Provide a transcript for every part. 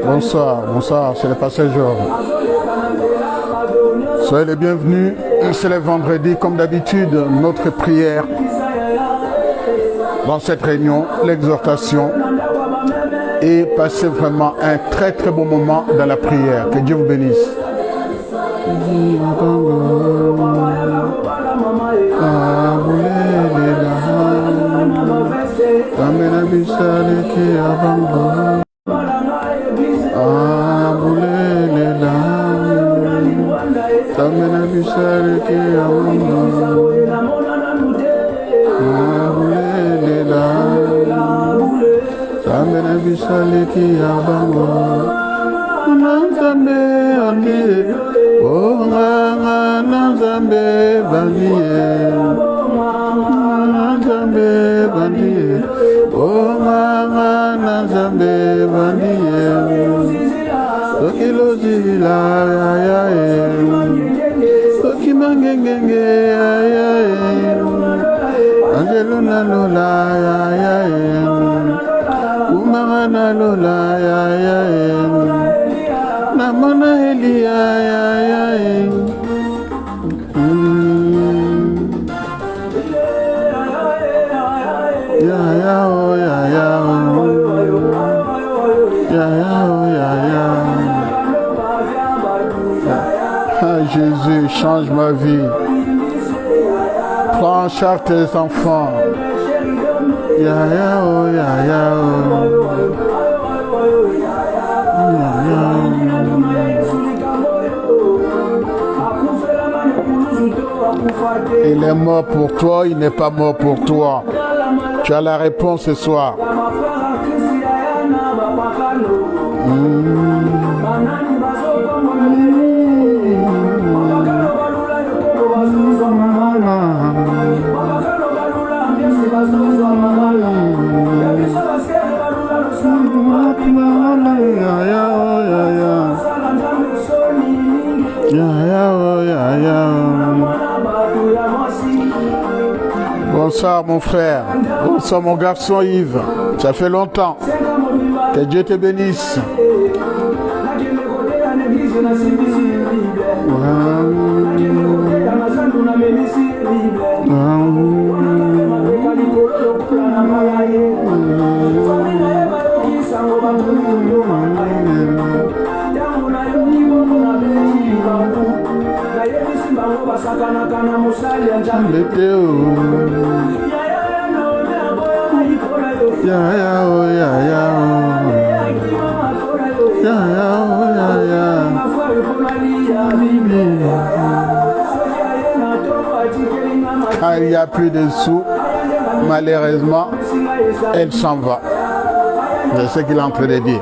Bonsoir, bonsoir, c'est le passageur. Soyez les bienvenus. C'est le vendredi, comme d'habitude, notre prière dans cette réunion, l'exhortation, et passez vraiment un très très bon moment dans la prière. Que Dieu vous bénisse. Jésus, change ma vie. Prends en charge tes enfants. Il est mort pour toi, il n'est pas mort pour toi. Tu as la réponse ce soir. Bonsoir mon frère, bonsoir mon garçon Yves, ça fait longtemps, que Dieu te bénisse. Quand il n'y a plus de sous, malheureusement, elle s'en va. C'est ce qu'il est en train de dire.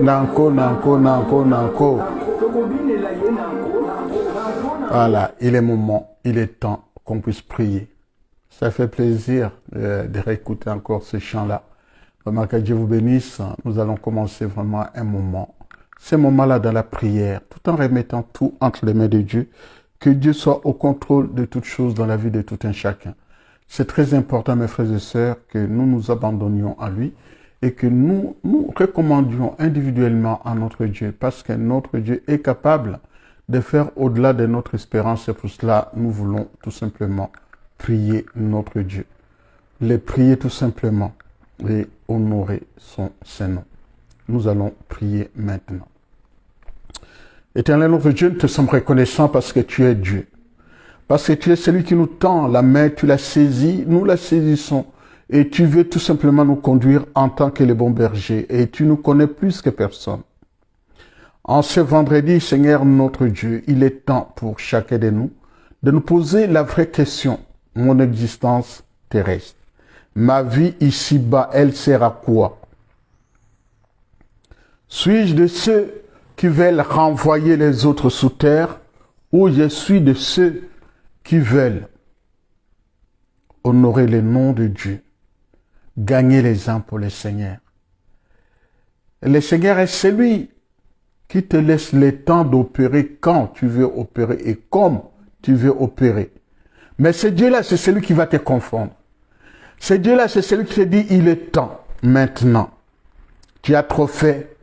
Nanko, nanko, nanko, nanko. Voilà, il est moment, il est temps qu'on puisse prier. Ça fait plaisir de réécouter encore ce chant-là. Vraiment que Dieu vous bénisse. Nous allons commencer vraiment un moment. Ce moment-là dans la prière, tout en remettant tout entre les mains de Dieu. Que Dieu soit au contrôle de toutes choses dans la vie de tout un chacun. C'est très important, mes frères et sœurs, que nous nous abandonnions à lui et que nous recommandions individuellement à notre Dieu, parce que notre Dieu est capable de faire au-delà de notre espérance. Et pour cela, nous voulons tout simplement prier notre Dieu. Les prier tout simplement et honorer son Saint-Nom. Nous allons prier maintenant. Éternel notre Dieu, nous te sommes reconnaissants parce que tu es Dieu. Parce que tu es celui qui nous tend la main, tu l'as saisie, nous la saisissons. Et tu veux tout simplement nous conduire en tant que les bons bergers. Et tu nous connais plus que personne. En ce vendredi, Seigneur notre Dieu, il est temps pour chacun de nous poser la vraie question. Mon existence terrestre. Ma vie ici-bas, elle sert à quoi? Suis-je de ceux qui veulent renvoyer les autres sous terre, ou je suis de ceux qui veulent honorer le nom de Dieu, gagner les âmes pour le Seigneur. Le Seigneur est celui qui te laisse le temps d'opérer quand tu veux opérer et comme tu veux opérer. Mais ce Dieu-là, c'est celui qui va te confondre. Ce Dieu-là, c'est celui qui te dit, il est temps, maintenant. Tu as trop fait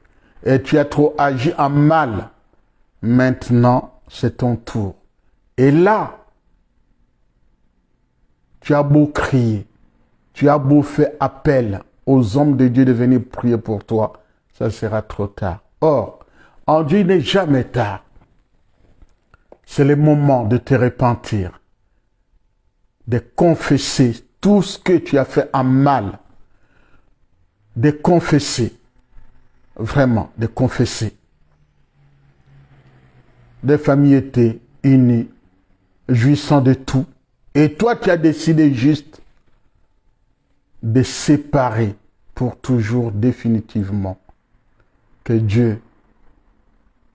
et tu as trop agi en mal. Maintenant, c'est ton tour. Et là, tu as beau crier, tu as beau faire appel aux hommes de Dieu de venir prier pour toi, ça sera trop tard. Or, en Dieu, il n'est jamais tard. C'est le moment de te repentir, de confesser tout ce que tu as fait en mal, de confesser, vraiment, de confesser. Des familles étaient unies, jouissant de tout, et toi tu as décidé juste de séparer pour toujours définitivement. Que Dieu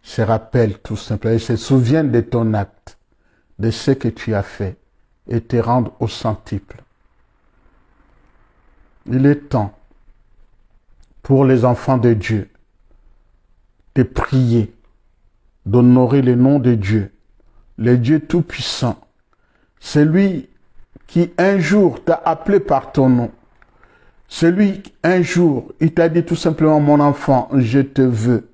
se rappelle tout simplement et se souvienne de ton acte, de ce que tu as fait et te rende au centuple. Il est temps pour les enfants de Dieu de prier, d'honorer le nom de Dieu, le Dieu Tout-Puissant, celui qui un jour t'a appelé par ton nom, celui qui un jour il t'a dit tout simplement, mon enfant, je te veux,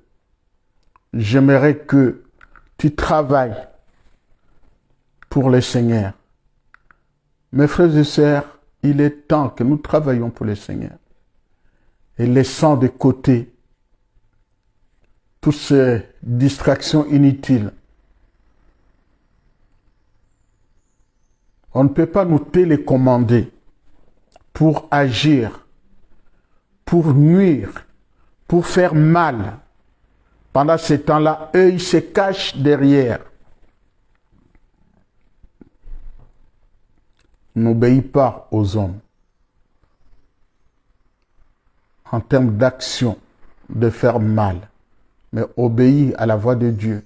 j'aimerais que tu travailles pour le Seigneur. Mes frères et sœurs, il est temps que nous travaillions pour le Seigneur et laissant de côté toutes ces distractions inutiles. On ne peut pas nous télécommander pour agir, pour nuire, pour faire mal. Pendant ce temps-là, eux, ils se cachent derrière. N'obéis pas aux hommes en termes d'action, de faire mal, mais obéis à la voix de Dieu,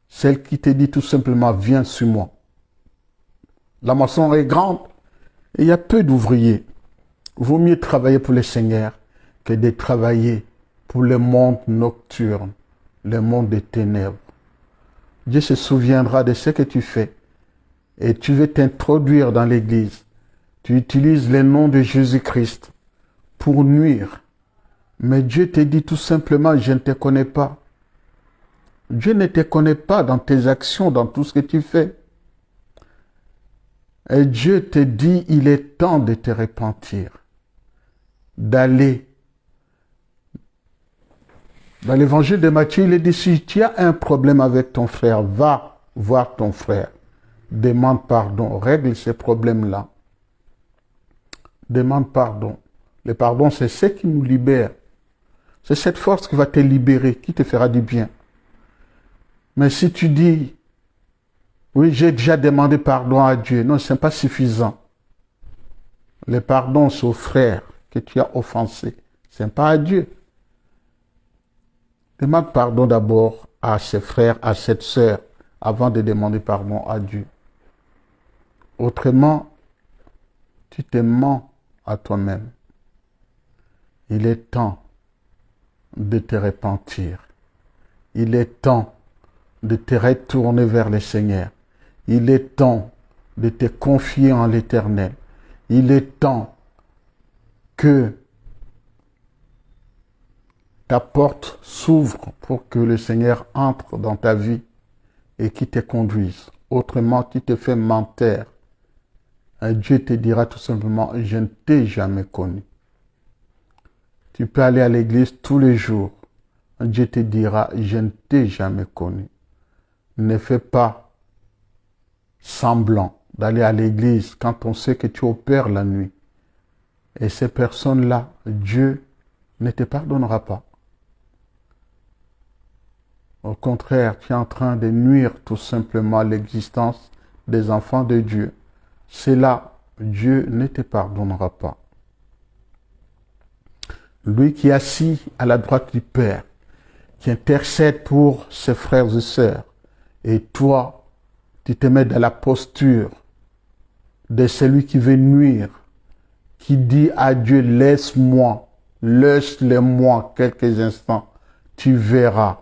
celle qui te dit tout simplement, viens sur moi. La moisson est grande et il y a peu d'ouvriers. Vaut mieux travailler pour le Seigneur que de travailler pour le monde nocturne, le monde des ténèbres. Dieu se souviendra de ce que tu fais et tu veux t'introduire dans l'église. Tu utilises le nom de Jésus-Christ pour nuire. Mais Dieu te dit tout simplement, je ne te connais pas. Dieu ne te connaît pas dans tes actions, dans tout ce que tu fais. Et Dieu te dit, il est temps de te repentir, d'aller. Dans l'évangile de Matthieu, il est dit, si tu as un problème avec ton frère, va voir ton frère. Demande pardon, règle ces problèmes-là. Demande pardon. Le pardon, c'est ce qui nous libère. C'est cette force qui va te libérer, qui te fera du bien. Mais si tu dis, oui, j'ai déjà demandé pardon à Dieu, non, ce n'est pas suffisant. Le pardon, c'est au frère que tu as offensé. Ce n'est pas à Dieu. Demande pardon d'abord à ses frères, à cette sœur, avant de demander pardon à Dieu. Autrement, tu te mens à toi-même. Il est temps de te repentir. Il est temps de te retourner vers le Seigneur. Il est temps de te confier en l'Éternel. Il est temps que ta porte s'ouvre pour que le Seigneur entre dans ta vie et qui te conduise. Autrement, tu te fais mentir. Et Dieu te dira tout simplement, je ne t'ai jamais connu. Tu peux aller à l'église tous les jours. Dieu te dira, je ne t'ai jamais connu. Ne fais pas semblant d'aller à l'église quand on sait que tu opères la nuit. Et ces personnes-là, Dieu ne te pardonnera pas. Au contraire, tu es en train de nuire tout simplement à l'existence des enfants de Dieu. C'est là, Dieu ne te pardonnera pas. Lui qui est assis à la droite du Père, qui intercède pour ses frères et sœurs, et toi, tu te mets dans la posture de celui qui veut nuire, qui dit à Dieu, laisse-moi, laisse-le-moi quelques instants, tu verras.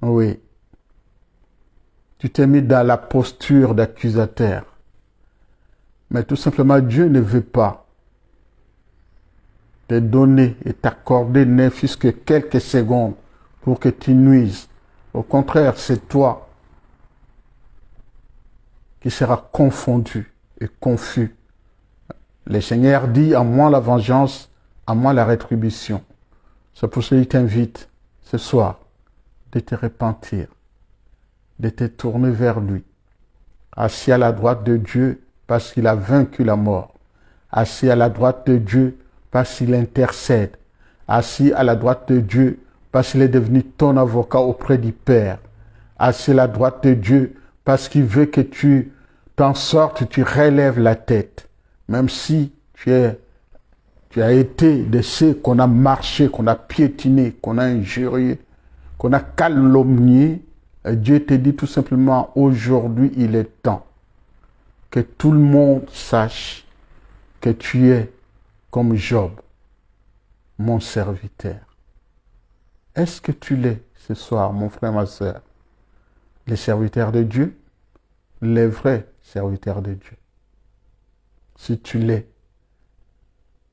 Oui. Tu t'es mis dans la posture d'accusateur. Mais tout simplement, Dieu ne veut pas te donner et t'accorder ne fût-ce que quelques secondes pour que tu nuises. Au contraire, c'est toi qui seras confondu et confus. Le Seigneur dit, à moi la vengeance, à moi la rétribution. C'est pour cela qu'il t'invite ce soir de te repentir, de te tourner vers lui, assis à la droite de Dieu parce qu'il a vaincu la mort, assis à la droite de Dieu parce qu'il intercède, assis à la droite de Dieu parce qu'il est devenu ton avocat auprès du Père, assis à la droite de Dieu parce qu'il veut que tu t'en sortes, tu relèves la tête, même si tu as été de ceux qu'on a marché, qu'on a piétiné, qu'on a injurié, qu'on a calomnié. Dieu te dit tout simplement, aujourd'hui il est temps que tout le monde sache que tu es comme Job, mon serviteur. Est-ce que tu l'es ce soir, mon frère, ma soeur? Les serviteurs de Dieu, les vrais serviteurs de Dieu. Si tu l'es,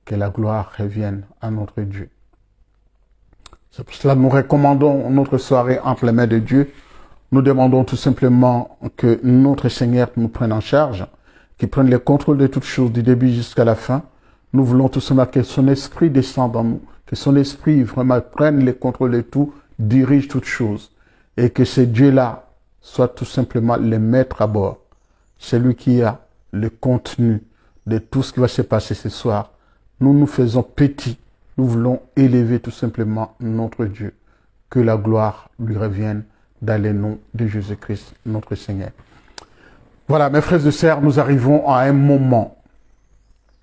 que la gloire revienne à notre Dieu. C'est pour cela que nous recommandons notre soirée entre les mains de Dieu. Nous demandons tout simplement que notre Seigneur nous prenne en charge, qu'il prenne le contrôle de toutes choses du début jusqu'à la fin. Nous voulons tout simplement que son esprit descende en nous, que son esprit vraiment prenne le contrôle de tout, dirige toutes choses. Et que ce Dieu-là soit tout simplement le maître à bord. C'est lui qui a le contenu de tout ce qui va se passer ce soir. Nous nous faisons petits. Nous voulons élever tout simplement notre Dieu. Que la gloire lui revienne dans le nom de Jésus-Christ, notre Seigneur. Voilà, mes frères et sœurs, nous arrivons à un moment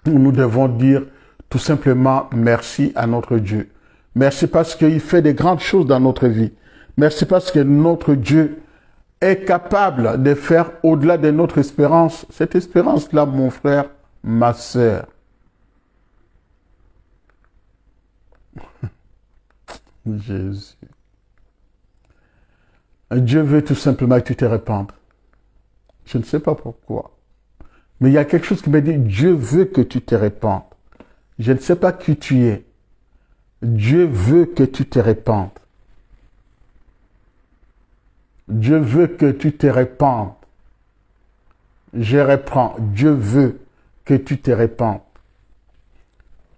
où nous devons dire tout simplement merci à notre Dieu. Merci parce qu'il fait de grandes choses dans notre vie. Merci parce que notre Dieu est capable de faire au-delà de notre espérance. Cette espérance-là, mon frère, ma sœur. Jésus. Dieu veut tout simplement que tu te répandes. Je ne sais pas pourquoi. Mais il y a quelque chose qui me dit, Dieu veut que tu te répandes. Je ne sais pas qui tu es. Dieu veut que tu te répandes. Dieu veut que tu te répandes. Je reprends. Dieu veut que tu te répandes.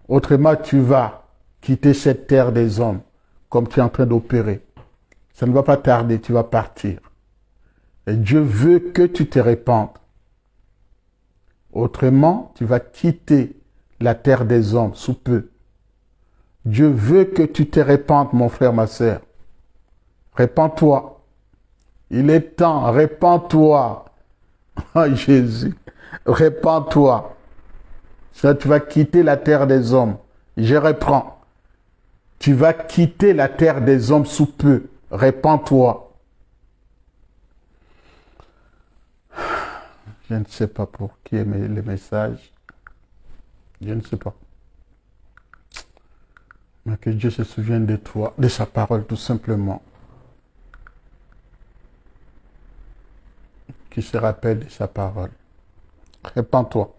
Autrement, tu vas quitter cette terre des hommes comme tu es en train d'opérer. Ça ne va pas tarder, tu vas partir. Et Dieu veut que tu te répandes. Autrement, tu vas quitter la terre des hommes sous peu. Dieu veut que tu te répandes, mon frère, ma sœur. Répands-toi. Il est temps, répands-toi. Oh Jésus, répands-toi. Ça, tu vas quitter la terre des hommes. Je reprends. Tu vas quitter la terre des hommes sous peu. Répands-toi. Je ne sais pas pour qui est le message. Je ne sais pas. Mais que Dieu se souvienne de toi, de sa parole tout simplement. Qu'il se rappelle de sa parole. Répands-toi.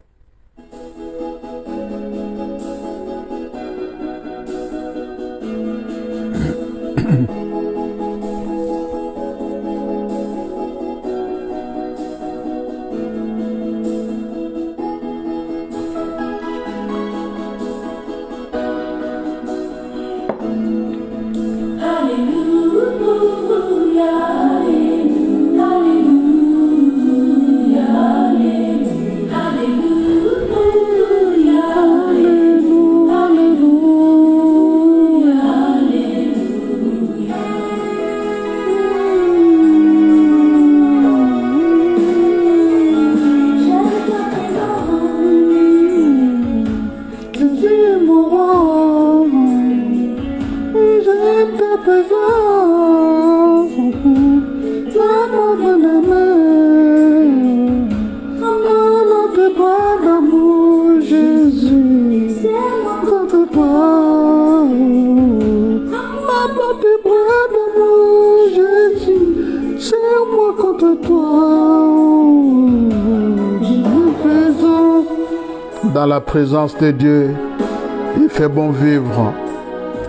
Dans la présence de Dieu, il fait bon vivre.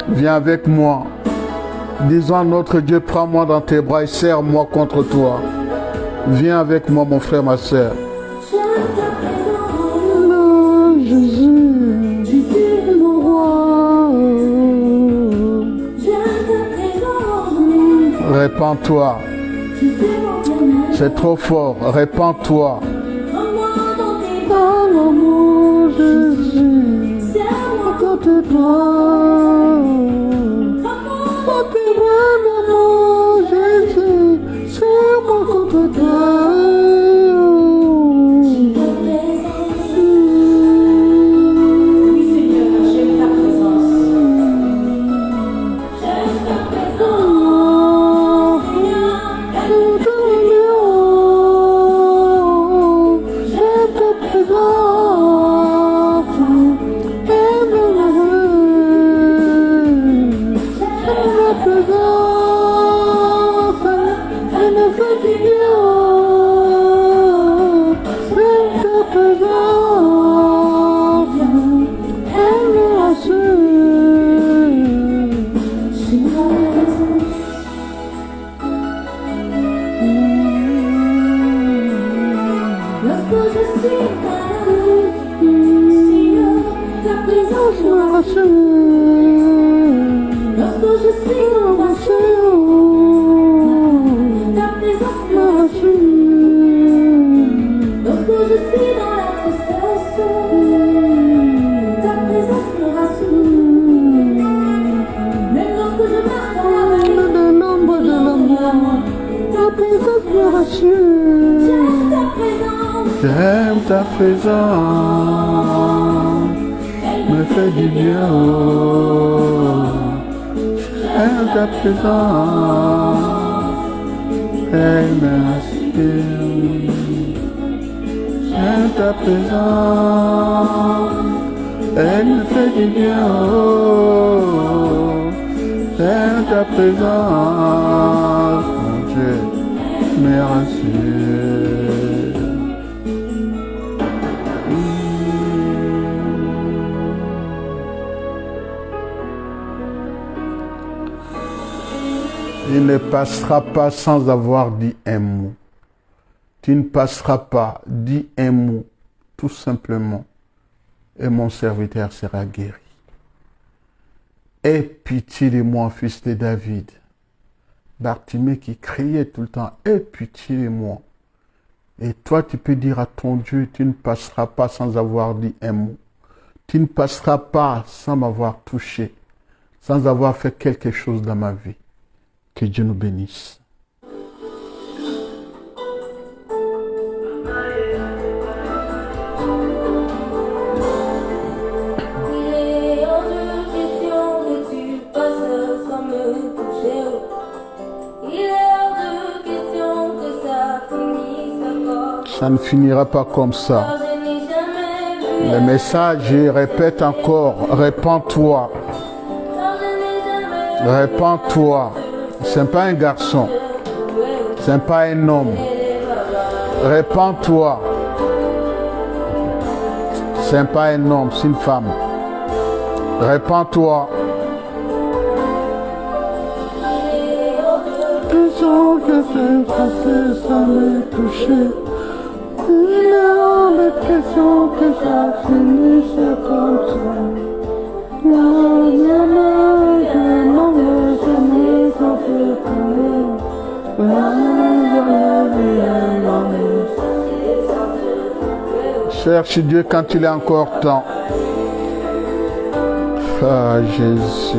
Viens avec moi. Disons à notre Dieu, prends-moi dans tes bras et serre-moi contre toi. Viens avec moi, mon frère, ma soeur. Répands-toi. C'est trop fort. Répands-toi. J'aime ta présence, me fait du bien. J'aime ta présence, elle me rassure. J'aime ta présence, elle me fait du bien. J'aime ta présence, mon Dieu, me rassure. Il ne passera pas sans avoir dit un mot. Tu ne passeras pas, dis un mot, tout simplement, et mon serviteur sera guéri. Aie pitié de moi, fils de David. Bartimée qui criait tout le temps, aie pitié de moi. Et toi, tu peux dire à ton Dieu, tu ne passeras pas sans avoir dit un mot. Tu ne passeras pas sans m'avoir touché, sans avoir fait quelque chose dans ma vie. Que Dieu nous bénisse. Il est hors de question que tu passes Ça ne finira pas comme ça. Le message, je répète encore, répands-toi. Répands-toi. Ce n'est pas un garçon. Ce n'est pas un homme. Répands-toi. Ce n'est pas un homme, c'est une femme. Répands-toi. Que c'est passé, ça m'a touché. Il a l'impression que ça finisse comme ça. Cherche Dieu quand il est encore temps. Ah, Jésus.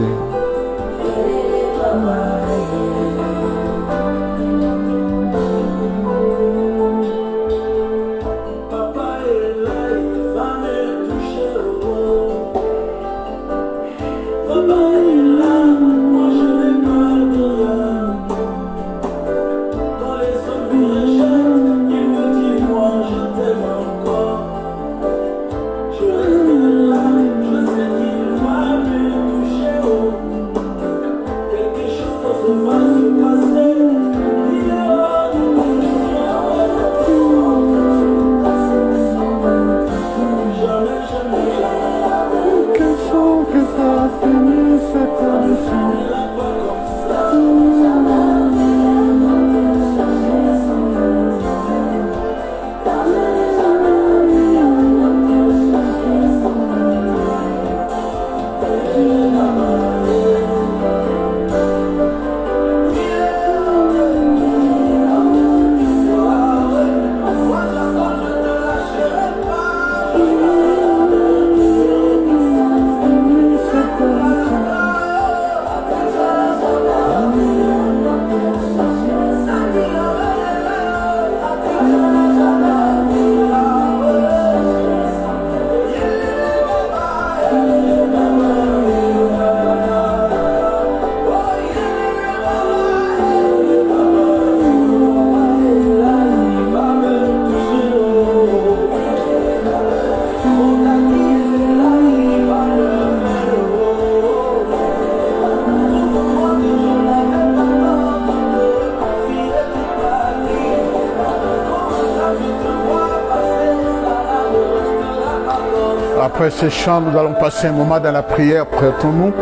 Après ce chant, nous allons passer un moment dans la prière. Prêtons-nous.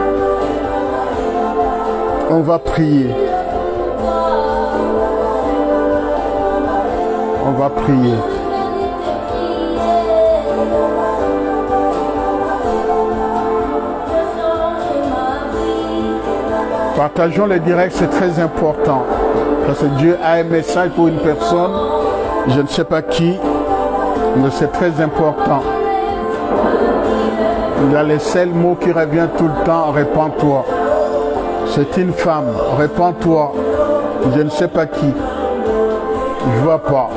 On va prier. On va prier. Partageons les directs, c'est très important. Parce que Dieu a un message pour une personne, je ne sais pas qui, mais c'est très important. Il y a les seuls mots qui reviennent tout le temps, répands-toi. C'est une femme, répands-toi. Je ne sais pas qui. Je vois pas.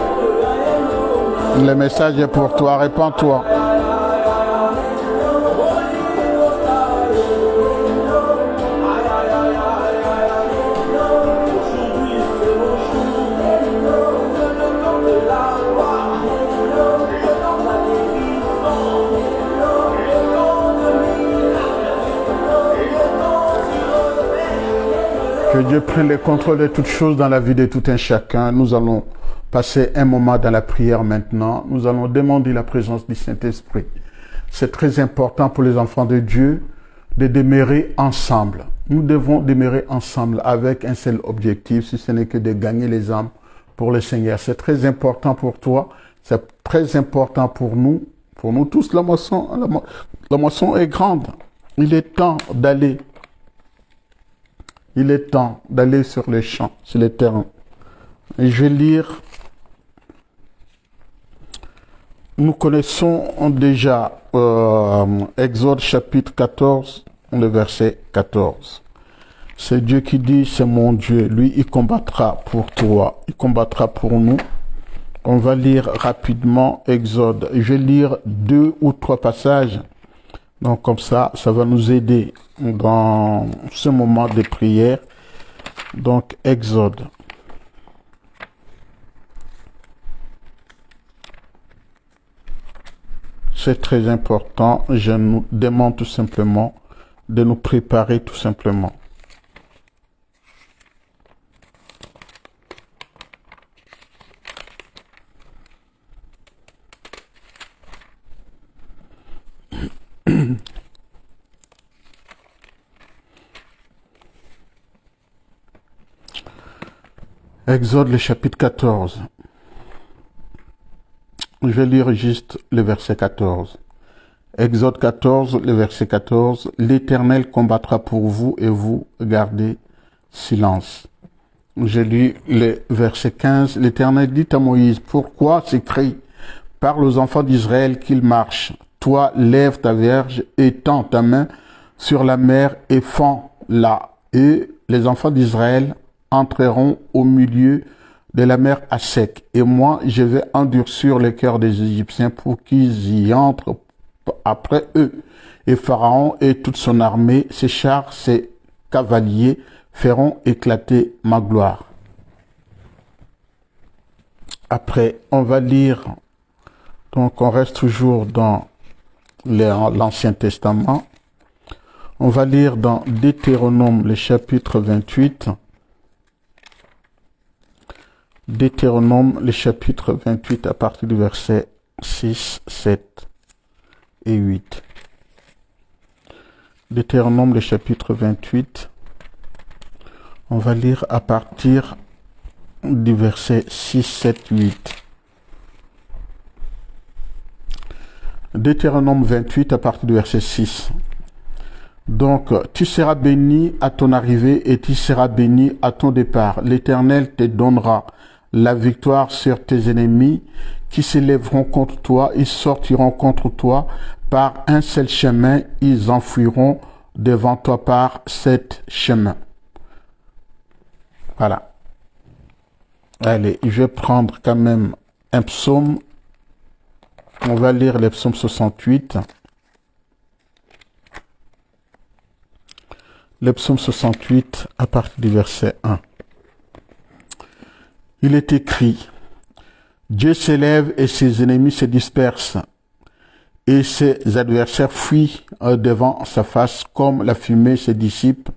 Le message est pour toi, répands-toi. Que Dieu prenne le contrôle de toutes choses dans la vie de tout un chacun. Nous allons passer un moment dans la prière maintenant. Nous allons demander la présence du Saint-Esprit. C'est très important pour les enfants de Dieu de demeurer ensemble. Nous devons demeurer ensemble avec un seul objectif, si ce n'est que de gagner les âmes pour le Seigneur. C'est très important pour toi, c'est très important pour nous tous. La moisson est grande. Il est temps d'aller. Il est temps d'aller sur les champs, sur les terrains. Et je vais lire. Nous connaissons déjà Exode chapitre 14, le verset 14. C'est Dieu qui dit, c'est mon Dieu. Lui, il combattra pour toi. Il combattra pour nous. On va lire rapidement Exode. Je vais lire 2 ou 3 passages. Donc comme ça, ça va nous aider dans ce moment de prière. Donc Exode. c'est très important. Je nous demande tout simplement de nous préparer tout simplement. Exode le chapitre 14. Je vais lire juste le verset 14. Exode 14, le verset 14. L'Éternel combattra pour vous et vous gardez silence. Je lis le verset 15. L'Éternel dit à Moïse, pourquoi s'écrie, parle aux enfants d'Israël qu'ils marchent. Toi, lève ta verge et tends ta main sur la mer et fends-la. Et les enfants d'Israël entreront au milieu de la mer à sec. Et moi, je vais endurcir le cœur des Égyptiens pour qu'ils y entrent après eux. Et Pharaon et toute son armée, ses chars, ses cavaliers, feront éclater ma gloire. Après, on va lire, donc on reste toujours dans l'Ancien Testament. On va lire dans Deutéronome, le chapitre 28. Deutéronome, le chapitre 28, à partir du verset 6, 7 et 8. Deutéronome, le chapitre 28. On va lire à partir du verset 6, 7, 8. Deutéronome 28 à partir du verset 6. Donc, tu seras béni à ton arrivée et tu seras béni à ton départ. L'Éternel te donnera la victoire sur tes ennemis qui s'élèveront contre toi. Ils sortiront contre toi par un seul chemin. Ils enfuiront devant toi par 7 chemins. Voilà. Allez, je vais prendre quand même un psaume. On va lire le psaume 68. Le psaume 68 à partir du verset 1. Il est écrit, Dieu s'élève et ses ennemis se dispersent, et ses adversaires fuient devant sa face, comme la fumée se dissipe,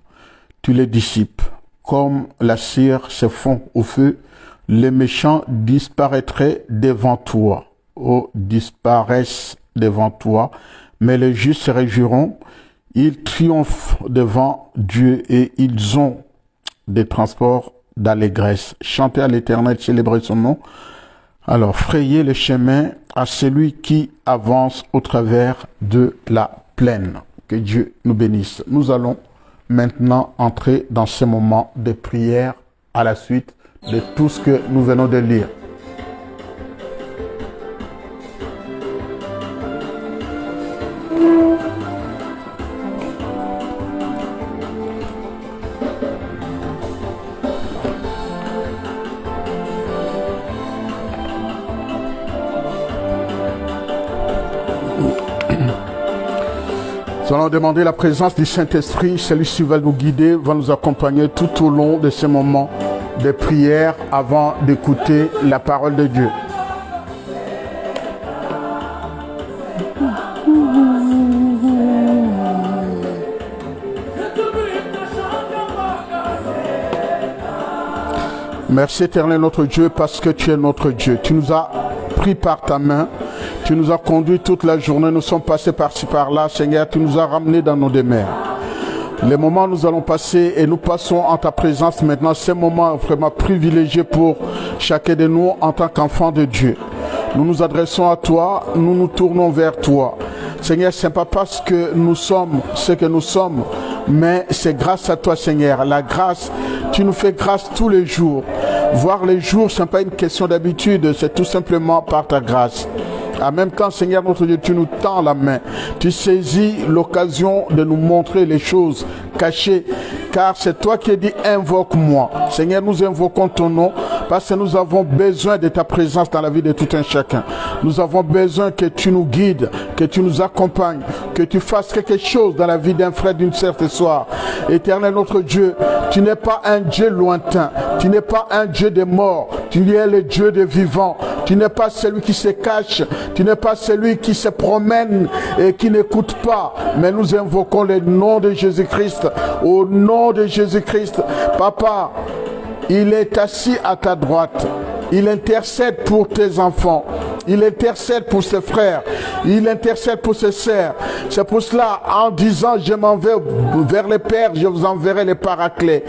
tu les dissipes, comme la cire se fond au feu, les méchants disparaîtraient devant toi, disparaissent devant toi, mais les justes se réjouiront, ils triomphent devant Dieu et ils ont des transports d'allégresse. Chantez à l'Éternel, célébrez son nom. Alors, frayez le chemin à celui qui avance au travers de la plaine. Que Dieu nous bénisse. Nous allons maintenant entrer dans ce moment de prière à la suite de tout ce que nous venons de lire. Nous allons demander la présence du Saint-Esprit, celui-ci va nous guider, va nous accompagner tout au long de ces moments de prière avant d'écouter la parole de Dieu. Merci éternel notre Dieu parce que tu es notre Dieu. Tu nous as pris par ta main. Tu nous as conduits toute la journée, nous sommes passés par-ci par-là, Seigneur, tu nous as ramenés dans nos demeures. Les moments nous allons passer et nous passons en ta présence maintenant, ces moments vraiment privilégiés pour chacun de nous en tant qu'enfants de Dieu. Nous nous adressons à toi, nous nous tournons vers toi. Seigneur, ce n'est pas parce que nous sommes ce que nous sommes, mais c'est grâce à toi, Seigneur. La grâce, tu nous fais grâce tous les jours. Voir les jours, ce n'est pas une question d'habitude, c'est tout simplement par ta grâce. En même temps, Seigneur notre Dieu, tu nous tends la main. Tu saisis l'occasion de nous montrer les choses cachées. Car c'est toi qui as dit, invoque-moi. Seigneur, nous invoquons ton nom parce que nous avons besoin de ta présence dans la vie de tout un chacun. Nous avons besoin que tu nous guides, que tu nous accompagnes, que tu fasses quelque chose dans la vie d'un frère, d'une sœur ce soir. Éternel notre Dieu, tu n'es pas un Dieu lointain. Tu n'es pas un Dieu des morts. Tu es le Dieu des vivants. Tu n'es pas celui qui se cache. Tu n'es pas celui qui se promène et qui n'écoute pas. Mais nous invoquons le nom de Jésus-Christ. Au nom de Jésus-Christ. Papa, il est assis à ta droite. Il intercède pour tes enfants. Il intercède pour ses frères. Il intercède pour ses sœurs. C'est pour cela, en disant, je m'en vais vers les pères, je vous enverrai les paraclets.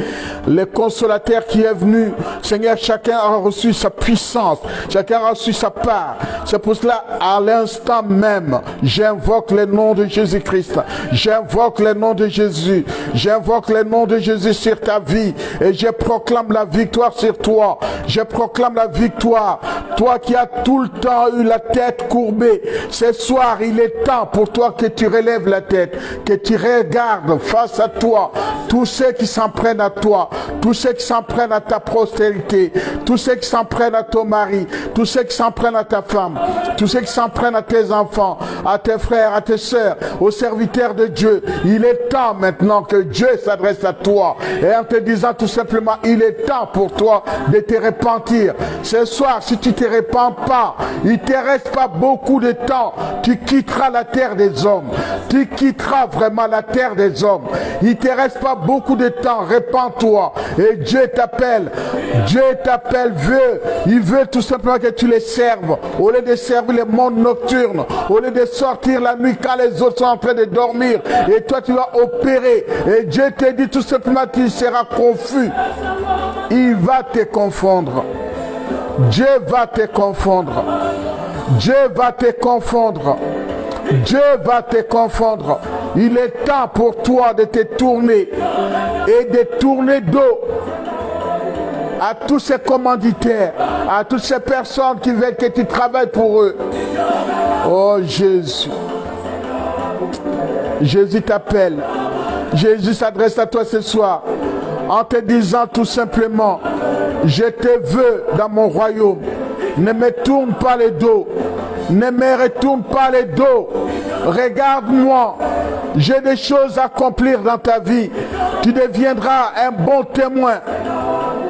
Les consolateurs qui est venu, Seigneur, chacun a reçu sa puissance. Chacun a reçu sa part. C'est pour cela, à l'instant même, j'invoque le nom de Jésus-Christ. J'invoque le nom de Jésus. J'invoque le nom de Jésus sur ta vie. Et je proclame la victoire sur toi. Je proclame la victoire. Toi qui as tout le temps eu la tête courbée, ce soir il est temps pour toi que tu relèves la tête, que tu regardes face à toi tous ceux qui s'en prennent à toi, tous ceux qui s'en prennent à ta postérité, tous ceux qui s'en prennent à ton mari, tous ceux qui s'en prennent à ta femme, tous ceux qui s'en prennent à tes enfants, à tes frères, à tes sœurs, aux serviteurs de Dieu. Il est temps maintenant que Dieu s'adresse à toi et en te disant tout simplement, il est temps pour toi de te repentir. Ce soir, si tu ne te repens pas, il ne te reste pas beaucoup de temps. Tu quitteras la terre des hommes. Tu quitteras vraiment la terre des hommes. Il ne te reste pas beaucoup de temps. Repens-toi. Et Dieu t'appelle. Dieu t'appelle, il veut tout simplement que tu les serves. Au lieu de servir les mondes nocturnes, au lieu de sortir la nuit quand les autres sont en train de dormir, et toi tu vas opérer. Et Dieu te dit tout simplement, tu seras confus. Il va te confondre. Dieu va te confondre. Dieu va te confondre. Dieu va te confondre. Il est temps pour toi de te tourner et de tourner dos à tous ces commanditaires, à toutes ces personnes qui veulent que tu travailles pour eux. Oh Jésus. Jésus t'appelle. Jésus s'adresse à toi ce soir en te disant tout simplement, je te veux dans mon royaume. Ne me tourne pas le dos. Ne me retourne pas le dos. Regarde-moi. J'ai des choses à accomplir dans ta vie. Tu deviendras un bon témoin.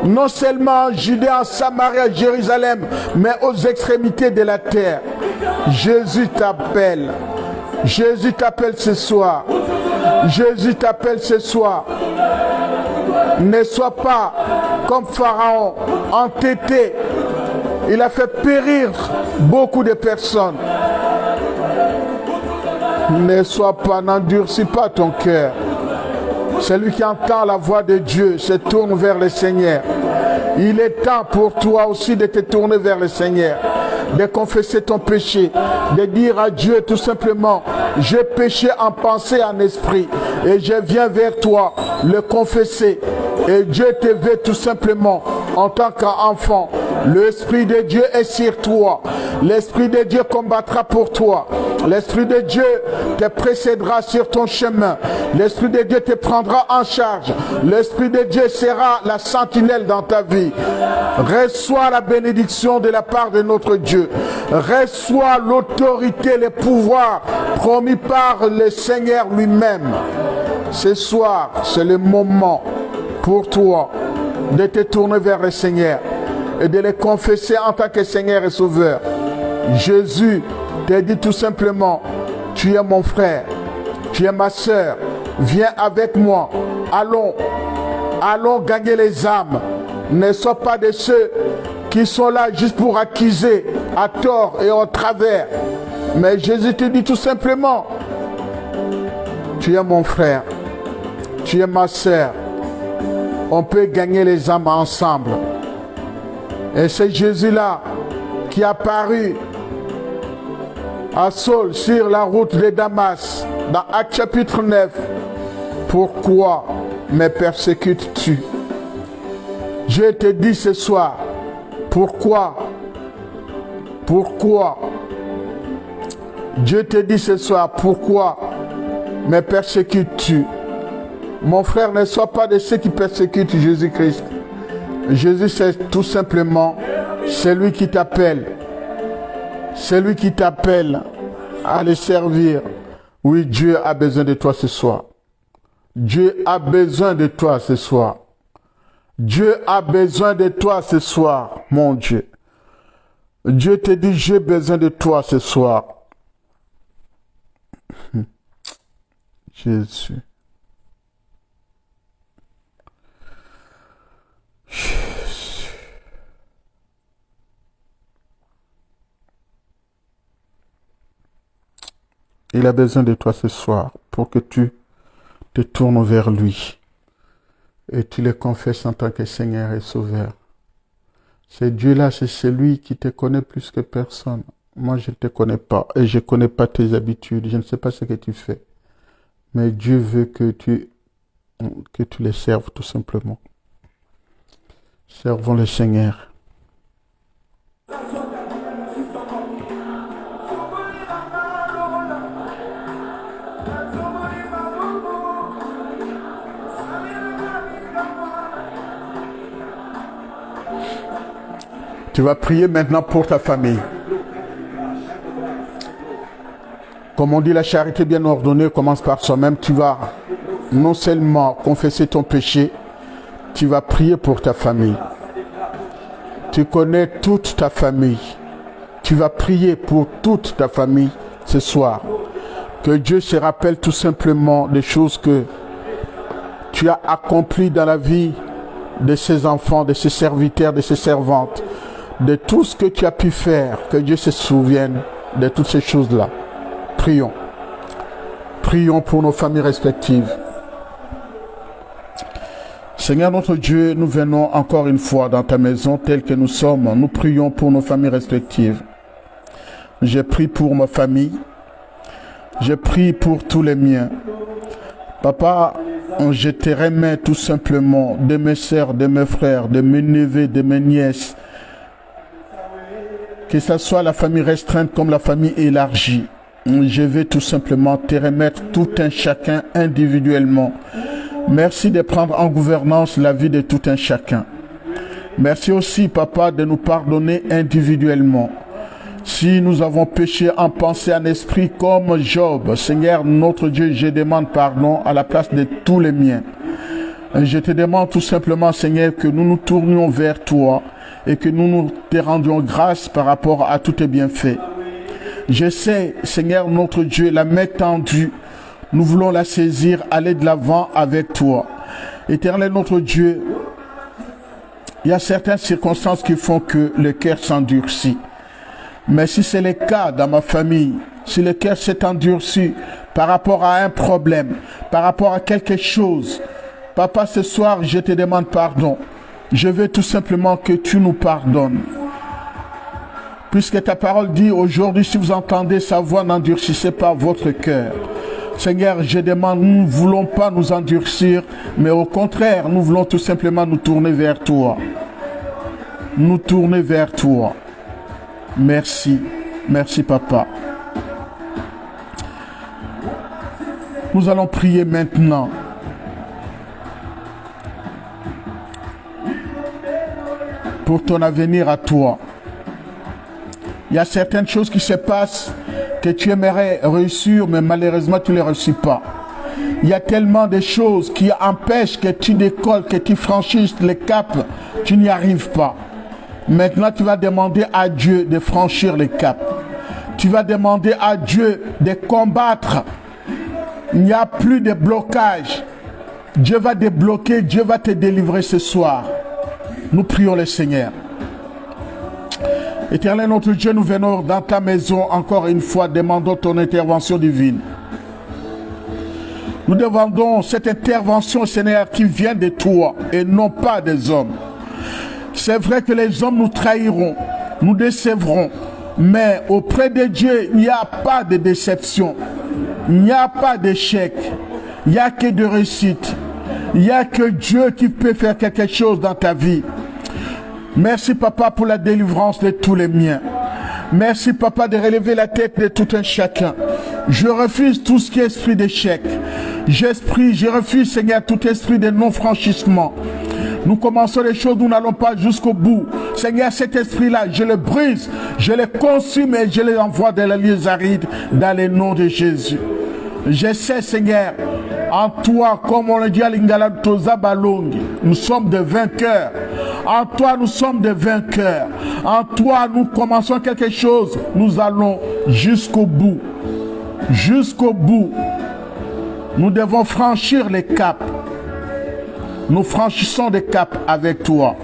Non seulement en Judée, en Samarie, à Jérusalem, mais aux extrémités de la terre. Jésus t'appelle. Jésus t'appelle ce soir. Jésus t'appelle ce soir. Ne sois pas comme Pharaon, entêté. Il a fait périr beaucoup de personnes. Ne sois pas, n'endurcis pas ton cœur. Celui qui entend la voix de Dieu se tourne vers le Seigneur. Il est temps pour toi aussi de te tourner vers le Seigneur, de confesser ton péché, de dire à Dieu tout simplement, j'ai péché en pensée, en esprit, et je viens vers toi le confesser. Et Dieu te veut tout simplement en tant qu'enfant. L'Esprit de Dieu est sur toi. L'Esprit de Dieu combattra pour toi. L'Esprit de Dieu te précédera sur ton chemin. L'Esprit de Dieu te prendra en charge. L'Esprit de Dieu sera la sentinelle dans ta vie. Reçois la bénédiction de la part de notre Dieu. Reçois l'autorité, le pouvoir promis par le Seigneur lui-même. Ce soir, c'est le moment pour toi de te tourner vers le Seigneur et de le confesser en tant que Seigneur et Sauveur. Jésus te dit tout simplement, tu es mon frère, tu es ma sœur, viens avec moi, allons gagner les âmes. Ne sois pas de ceux qui sont là juste pour accuser à tort et au travers. Mais Jésus te dit tout simplement, tu es mon frère, tu es ma sœur. On peut gagner les âmes ensemble. Et c'est Jésus-là qui est apparu à Saul sur la route de Damas, dans Actes chapitre 9. Pourquoi me persécutes-tu? Je te dis ce soir, pourquoi Dieu te dit ce soir, pourquoi me persécutes-tu? Mon frère, ne sois pas de ceux qui persécutent Jésus-Christ. Jésus, c'est tout simplement celui qui t'appelle. Celui qui t'appelle à le servir. Oui, Dieu a besoin de toi ce soir. Dieu a besoin de toi ce soir. Dieu a besoin de toi ce soir, mon Dieu. Dieu te dit, j'ai besoin de toi ce soir. Jésus. Jésus. Il a besoin de toi ce soir pour que tu te tournes vers lui et tu le confesses en tant que Seigneur et Sauveur. C'est Dieu-là, c'est celui qui te connaît plus que personne. Moi, je ne te connais pas et je ne connais pas tes habitudes. Je ne sais pas ce que tu fais. Mais Dieu veut que tu les serves tout simplement. Servons le Seigneur. Tu vas prier maintenant pour ta famille. Comme on dit, la charité bien ordonnée commence par soi-même. Tu vas non seulement confesser ton péché, tu vas prier pour ta famille. Tu connais toute ta famille. Tu vas prier pour toute ta famille ce soir. Que Dieu se rappelle tout simplement des choses que tu as accomplies dans la vie de ses enfants, de ses serviteurs, de ses servantes, de tout ce que tu as pu faire. Que Dieu se souvienne de toutes ces choses-là. Prions. Prions pour nos familles respectives. Seigneur notre Dieu, nous venons encore une fois dans ta maison telle que nous sommes. Nous prions pour nos familles respectives. Je prie pour ma famille. Je prie pour tous les miens. Papa, je te remets tout simplement de mes sœurs, de mes frères, de mes neveux, de mes nièces. Que ce soit la famille restreinte comme la famille élargie. Je vais tout simplement te remettre tout un chacun individuellement. Merci de prendre en gouvernance la vie de tout un chacun. Merci aussi, Papa, de nous pardonner individuellement. Si nous avons péché en pensée, en esprit comme Job, Seigneur notre Dieu, je demande pardon à la place de tous les miens. Je te demande tout simplement, Seigneur, que nous nous tournions vers toi et que nous te rendions grâce par rapport à tous tes bienfaits. Je sais, Seigneur notre Dieu, la main tendue, nous voulons la saisir, aller de l'avant avec toi. Éternel notre Dieu, il y a certaines circonstances qui font que le cœur s'endurcit. Mais si c'est le cas dans ma famille, si le cœur s'est endurci par rapport à un problème, par rapport à quelque chose, Papa, ce soir, je te demande pardon. Je veux tout simplement que tu nous pardonnes. Puisque ta parole dit aujourd'hui, si vous entendez sa voix, n'endurcissez pas votre cœur. Seigneur, je demande, nous ne voulons pas nous endurcir, mais au contraire, nous voulons tout simplement nous tourner vers toi. Nous tourner vers toi. Merci. Merci, Papa. Nous allons prier maintenant. Pour ton avenir à toi. Il y a certaines choses qui se passent que tu aimerais réussir, mais malheureusement, tu ne les réussis pas. Il y a tellement de choses qui empêchent que tu décolles, que tu franchisses les caps. Tu n'y arrives pas. Maintenant, tu vas demander à Dieu de franchir les caps. Tu vas demander à Dieu de combattre. Il n'y a plus de blocage. Dieu va débloquer, Dieu va te délivrer ce soir. Nous prions le Seigneur. Éternel notre Dieu, nous venons dans ta maison encore une fois, demandons ton intervention divine. Nous demandons cette intervention, Seigneur, qui vient de toi et non pas des hommes. C'est vrai que les hommes nous trahiront, nous décevront, mais auprès de Dieu, il n'y a pas de déception, il n'y a pas d'échec, il n'y a que de réussite. Il n'y a que Dieu qui peut faire quelque chose dans ta vie. Merci, Papa, pour la délivrance de tous les miens. Merci, Papa, de relever la tête de tout un chacun. Je refuse tout ce qui est esprit d'échec. Je refuse, Seigneur, tout esprit de non-franchissement. Nous commençons les choses, nous n'allons pas jusqu'au bout. Seigneur, cet esprit-là, je le brise, je le consume et je le envoie dans les lieux arides, dans le nom de Jésus. Je sais, Seigneur, en toi, comme on le dit à l'Ingala Toza Balongi, nous sommes des vainqueurs. En toi, nous sommes des vainqueurs. En toi, nous commençons quelque chose. Nous allons jusqu'au bout. Jusqu'au bout. Nous devons franchir les caps. Nous franchissons des caps avec toi.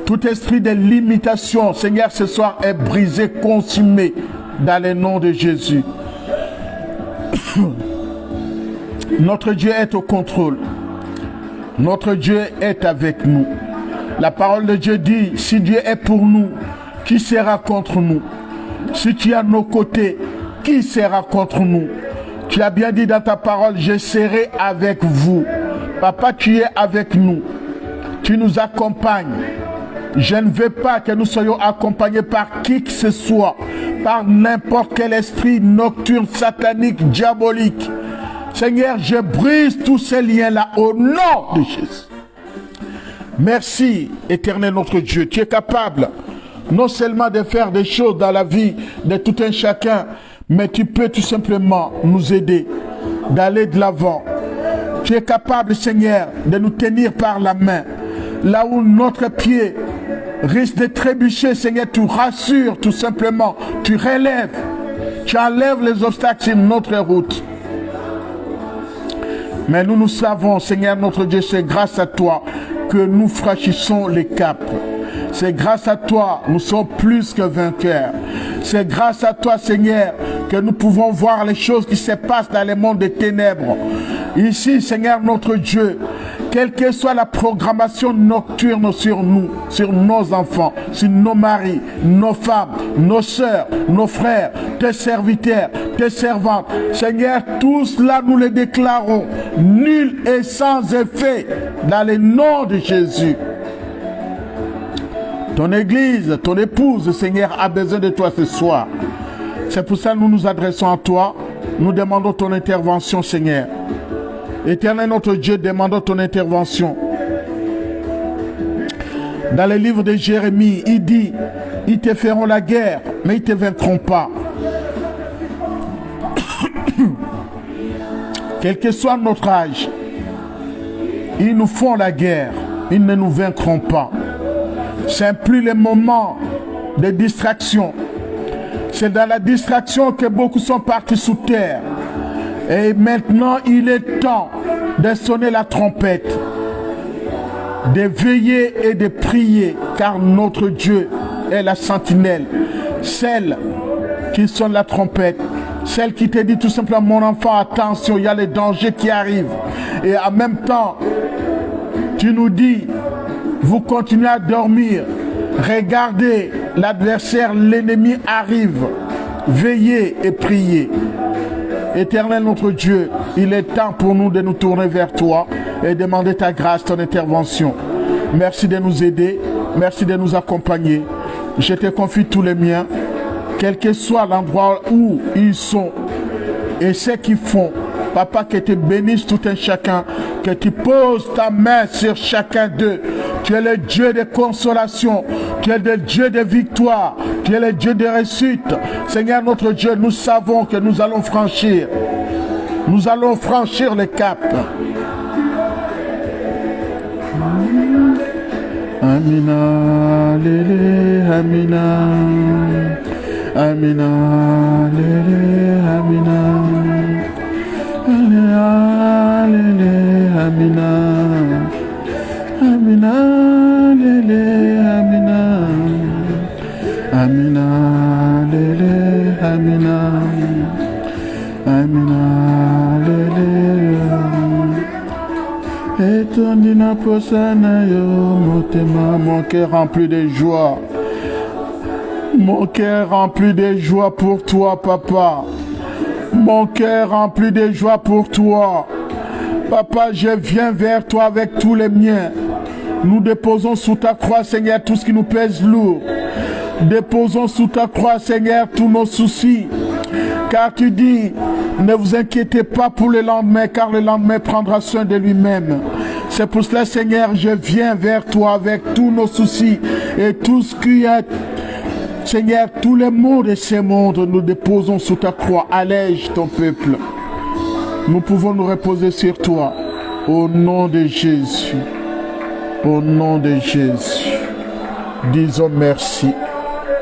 Tout esprit de limitation, Seigneur, ce soir est brisé, consumé dans le nom de Jésus. Notre Dieu est au contrôle. Notre Dieu est avec nous. La parole de Dieu dit, si Dieu est pour nous, qui sera contre nous? Si tu es à nos côtés, qui sera contre nous? Tu as bien dit dans ta parole, je serai avec vous. Papa, tu es avec nous. Tu nous accompagnes. Je ne veux pas que nous soyons accompagnés par qui que ce soit, par n'importe quel esprit nocturne, satanique, diabolique. Seigneur, je brise tous ces liens-là au nom de Jésus. Merci, éternel notre Dieu. Tu es capable non seulement de faire des choses dans la vie de tout un chacun, mais tu peux tout simplement nous aider d'aller de l'avant. Tu es capable, Seigneur, de nous tenir par la main. Là où notre pied risque de trébucher, Seigneur, tu rassures tout simplement. Tu relèves. Tu enlèves les obstacles sur notre route. Mais nous savons, Seigneur notre Dieu, c'est grâce à toi que nous franchissons les caps. C'est grâce à toi, nous sommes plus que vainqueurs. C'est grâce à toi, Seigneur, que nous pouvons voir les choses qui se passent dans le monde des ténèbres. Ici, Seigneur notre Dieu, quelle que soit la programmation nocturne sur nous, sur nos enfants, sur nos maris, nos femmes, nos sœurs, nos frères, tes serviteurs, tes servantes, Seigneur, tout cela nous le déclarons, nul et sans effet, dans le nom de Jésus. Ton église, ton épouse, Seigneur, a besoin de toi ce soir. C'est pour ça que nous nous adressons à toi. Nous demandons ton intervention, Seigneur. Éternel notre Dieu, demandons ton intervention. Dans le livre de Jérémie, il dit, ils te feront la guerre, mais ils ne te vaincront pas. Quel que soit notre âge, ils nous font la guerre, ils ne nous vaincront pas. C'est plus le moment de distraction. C'est dans la distraction que beaucoup sont partis sous terre. Et maintenant, il est temps de sonner la trompette, de veiller et de prier, car notre Dieu est la sentinelle, celle qui sonne la trompette, celle qui te dit tout simplement, mon enfant, attention, il y a les dangers qui arrivent. Et en même temps, tu nous dis, vous continuez à dormir, regardez, l'adversaire, l'ennemi arrive, veillez et priez. Éternel notre Dieu, il est temps pour nous de nous tourner vers toi et demander ta grâce, ton intervention. Merci de nous aider, merci de nous accompagner. Je te confie tous les miens, quel que soit l'endroit où ils sont et ce qu'ils font. Papa, que tu bénisses tout un chacun, que tu poses ta main sur chacun d'eux. Tu es le Dieu de consolation, tu es le Dieu de victoire, tu es le Dieu de réussite. Seigneur notre Dieu, nous savons que nous allons franchir les caps. Amina, lele, amina, amina, lele, amina, lele, amina, amina, lele, amina, amina, lele, amina, amina, lele. Et ton dina posana yo motema, mon cœur rempli de joie. Mon cœur rempli de joie pour toi, papa. Mon cœur rempli de joie pour toi. Papa, je viens vers toi avec tous les miens. Nous déposons sous ta croix, Seigneur, tout ce qui nous pèse lourd. Déposons sous ta croix, Seigneur, tous nos soucis. Car tu dis, ne vous inquiétez pas pour le lendemain, car le lendemain prendra soin de lui-même. C'est pour cela, Seigneur, je viens vers toi avec tous nos soucis et tout ce qui est... Seigneur, tous les maux de ce monde, nous déposons sous ta croix. Allège ton peuple. Nous pouvons nous reposer sur toi. Au nom de Jésus. Au nom de Jésus. Disons merci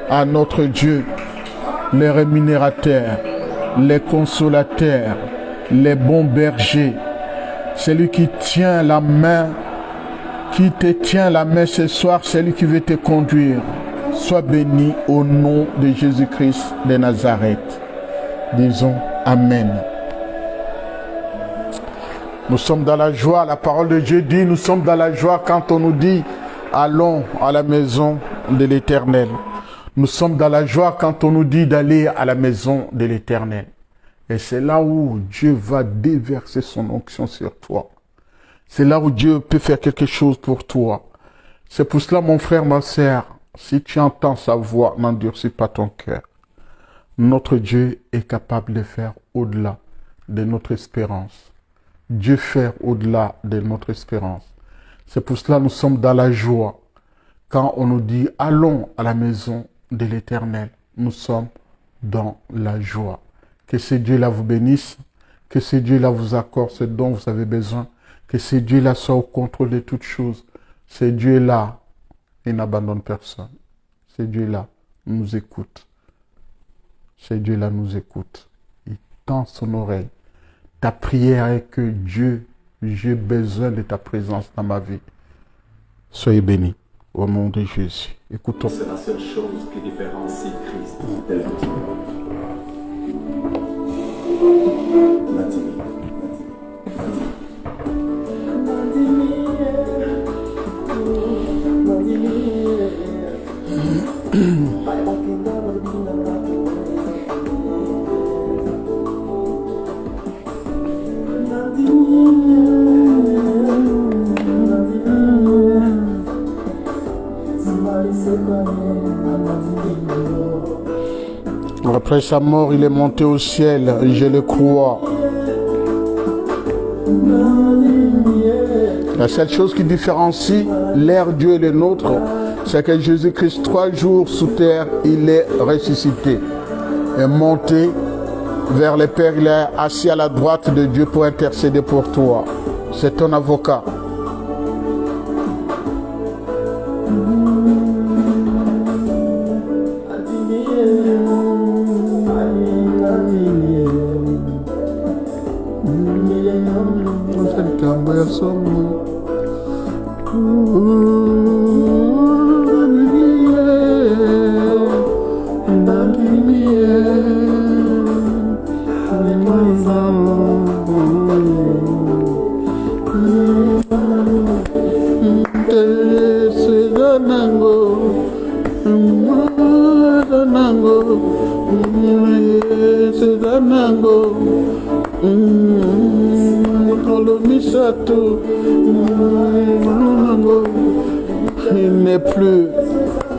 à notre Dieu, les rémunérateurs, les consolateurs, les bons bergers. Celui qui tient la main, qui te tient la main ce soir, c'est lui qui veut te conduire. Sois béni au nom de Jésus-Christ de Nazareth. Disons Amen. Nous sommes dans la joie, la parole de Dieu dit, nous sommes dans la joie quand on nous dit, allons à la maison de l'Éternel. Nous sommes dans la joie quand on nous dit d'aller à la maison de l'Éternel. Et c'est là où Dieu va déverser son onction sur toi. C'est là où Dieu peut faire quelque chose pour toi. C'est pour cela, mon frère, ma sœur, si tu entends sa voix, n'endurcis pas ton cœur. Notre Dieu est capable de faire au-delà de notre espérance. Dieu fait au-delà de notre espérance. C'est pour cela que nous sommes dans la joie. Quand on nous dit, allons à la maison de l'Éternel, nous sommes dans la joie. Que ce Dieu-là vous bénisse, que ce Dieu-là vous accorde ce dont vous avez besoin, que ce Dieu-là soit au contrôle de toutes choses. Ce Dieu-là, il n'abandonne personne. Ce Dieu-là nous écoute. Ce Dieu-là nous écoute. Il tend son oreille. Ta prière est que Dieu, j'ai besoin de ta présence dans ma vie. Soyez bénis au nom de Jésus. Écoutons. C'est la seule chose qui différencie Christ de l'autre. Après sa mort, il est monté au ciel, je le crois. La seule chose qui différencie l'ère Dieu et le nôtre, c'est que Jésus-Christ, 3 jours sous terre, il est ressuscité. Est monté vers le Père, il est assis à la droite de Dieu pour intercéder pour toi. C'est ton avocat. Il n'est plus.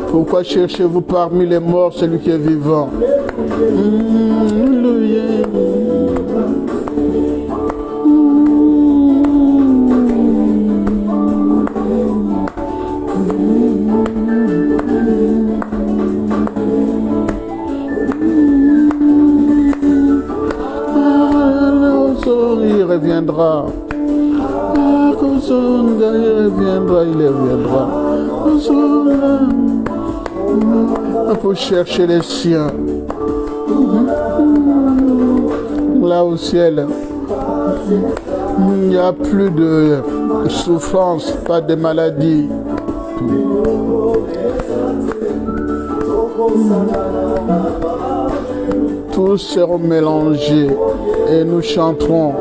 Pourquoi cherchez-vous parmi les morts celui qui est vivant? Alléluia. Il reviendra. Il reviendra. Pour chercher les siens. Là au ciel, il n'y a plus de souffrance, pas de maladie. Tous seront mélangés et nous chanterons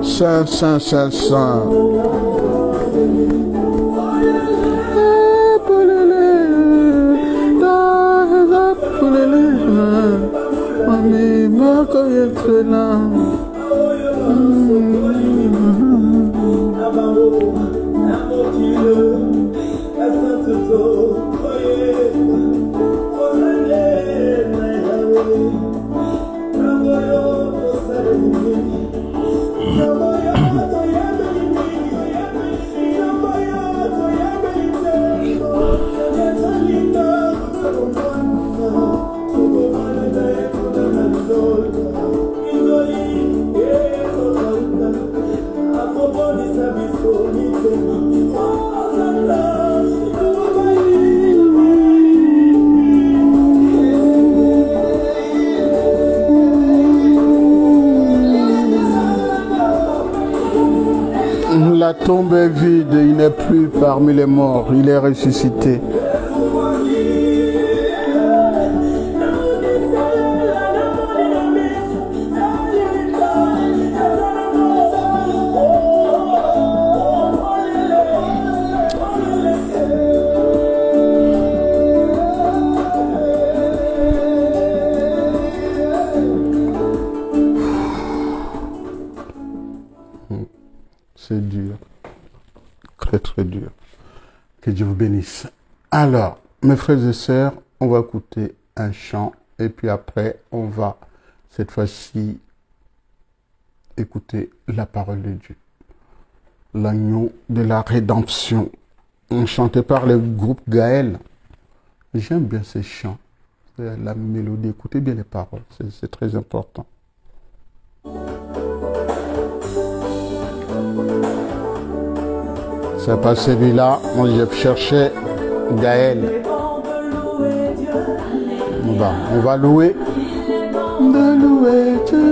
Saint, Saint, Saint, Saint. La tombe est vide, il n'est plus parmi les morts, il est ressuscité. C'est dur, très très dur. Que Dieu vous bénisse. Alors, mes frères et sœurs, on va écouter un chant et puis après, on va cette fois-ci écouter la parole de Dieu. L'agneau de la rédemption, chanté par le groupe Gaël. J'aime bien ces chants, la mélodie, écoutez bien les paroles, c'est très important. C'est pas celui-là, moi j'ai cherché Gaël. On va louer. De louer Dieu.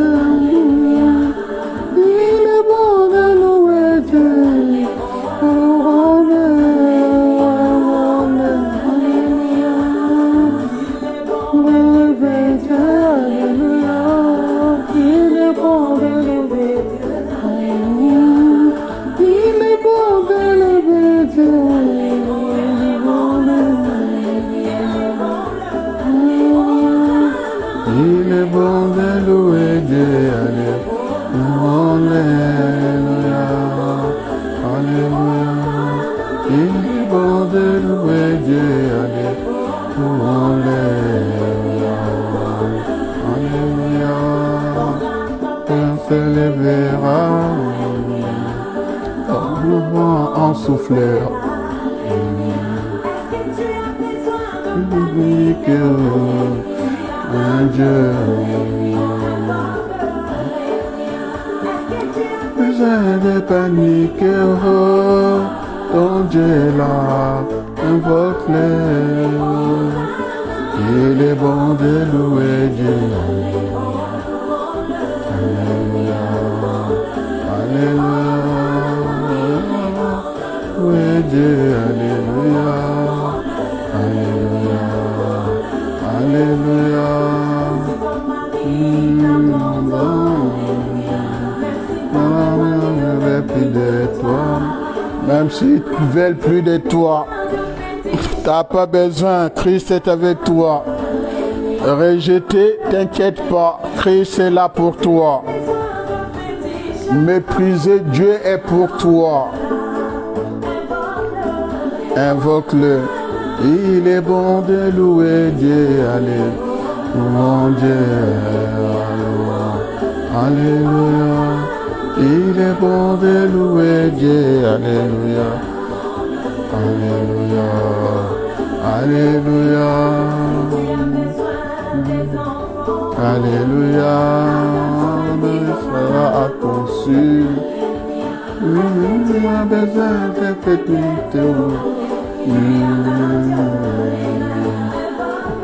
Il est bon de louer Dieu. Il est bon de louer Dieu, alléluia, alléluia. Il est bon de louer Dieu, alléluia, alléluia. On se lèvera, le vent en souffleur. Un Dieu, besoin de paniquer, oh, ton Dieu est là, invoque-le. Il est bon de louer Dieu. Alléluia, alléluia, louer Dieu, alléluia, alléluia. Alléluia. Je veux plus de toi. Même s'ils ne veulent plus de toi, tu n'as pas besoin. Christ est avec toi. Rejeté, t'inquiète pas. Christ est là pour toi. Mépriser, Dieu est pour toi. Invoque-le. Il est bon de louer Dieu, alléluia, mon Dieu, alléluia. Il est bon de louer Dieu, alléluia, alléluia, alléluia, alléluia. Il sera à ton su. Il a besoin de fêter.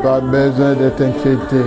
Pas besoin de t'inquiéter.